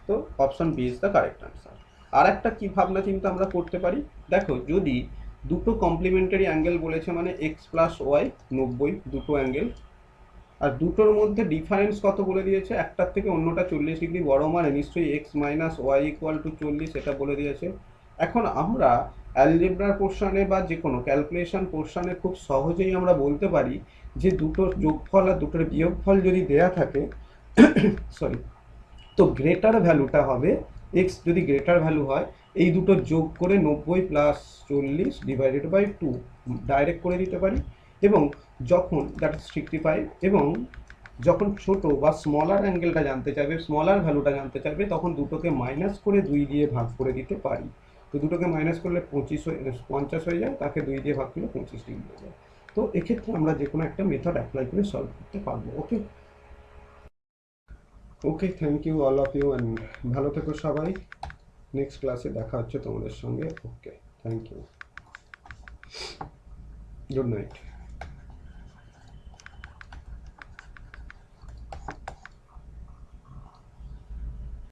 তো option B is the correct answer. আর একটা কি ভাবনা চিন্তা আমরা করতে পারি, দেখো যদি দুটো কমপ্লিমেন্টারি অ্যাঙ্গেল বলেছে, মানে এক্স প্লাস ওয়াই 90, দুটো অ্যাঙ্গেল, আর দুটোর মধ্যে ডিফারেন্স কত বলে দিয়েছে, একটার থেকে অন্যটা 40 ডিগ্রি বড়, মানে নিশ্চয়ই x minus y equal to 40, এটা বলে দিয়েছে। এখন আমরা অ্যালজেব্রার পোর্শনে বা যে কোনো ক্যালকুলেশন পোর্শনে খুব সহজেই আমরা বলতে পারি যে দুটোর যোগফল আর দুটোর বিয়োগফল যদি দেয়া থাকে, সরি, তো গ্রেটার ভ্যালুটা হবে এক্স যদি গ্রেটার ভ্যালু হয়, এই দুটো যোগ করে 90 প্লাস 40 ডিভাইডেড বাই 2 ডাইরেক্ট করে দিতে পারি। এবং যখন দ্যাট ইজ 65, এবং যখন ছোট বা স্মলার অ্যাঙ্গেলটা জানতে চাইবে, স্মলার ভ্যালুটা জানতে চাইবে, তখন দুটোকে মাইনাস করে 2 দিয়ে ভাগ করে দিতে পারি। তো দুটোকে মাইনাস করলে 50 হয়ে যায়, তাকে 2 দিয়ে ভাগ করলে 25 ডিগ্রি হয়ে যায়। তো এক্ষেত্রে আমরা যে কোনো একটা মেথড অ্যাপ্লাই করে সলভ করতে পারবো। Okay, okay, thank you all of you, and ভালো থেকো সবাই। নেক্সট ক্লাসে দেখা হচ্ছে তোমাদের সঙ্গে। Okay, thank you, good night.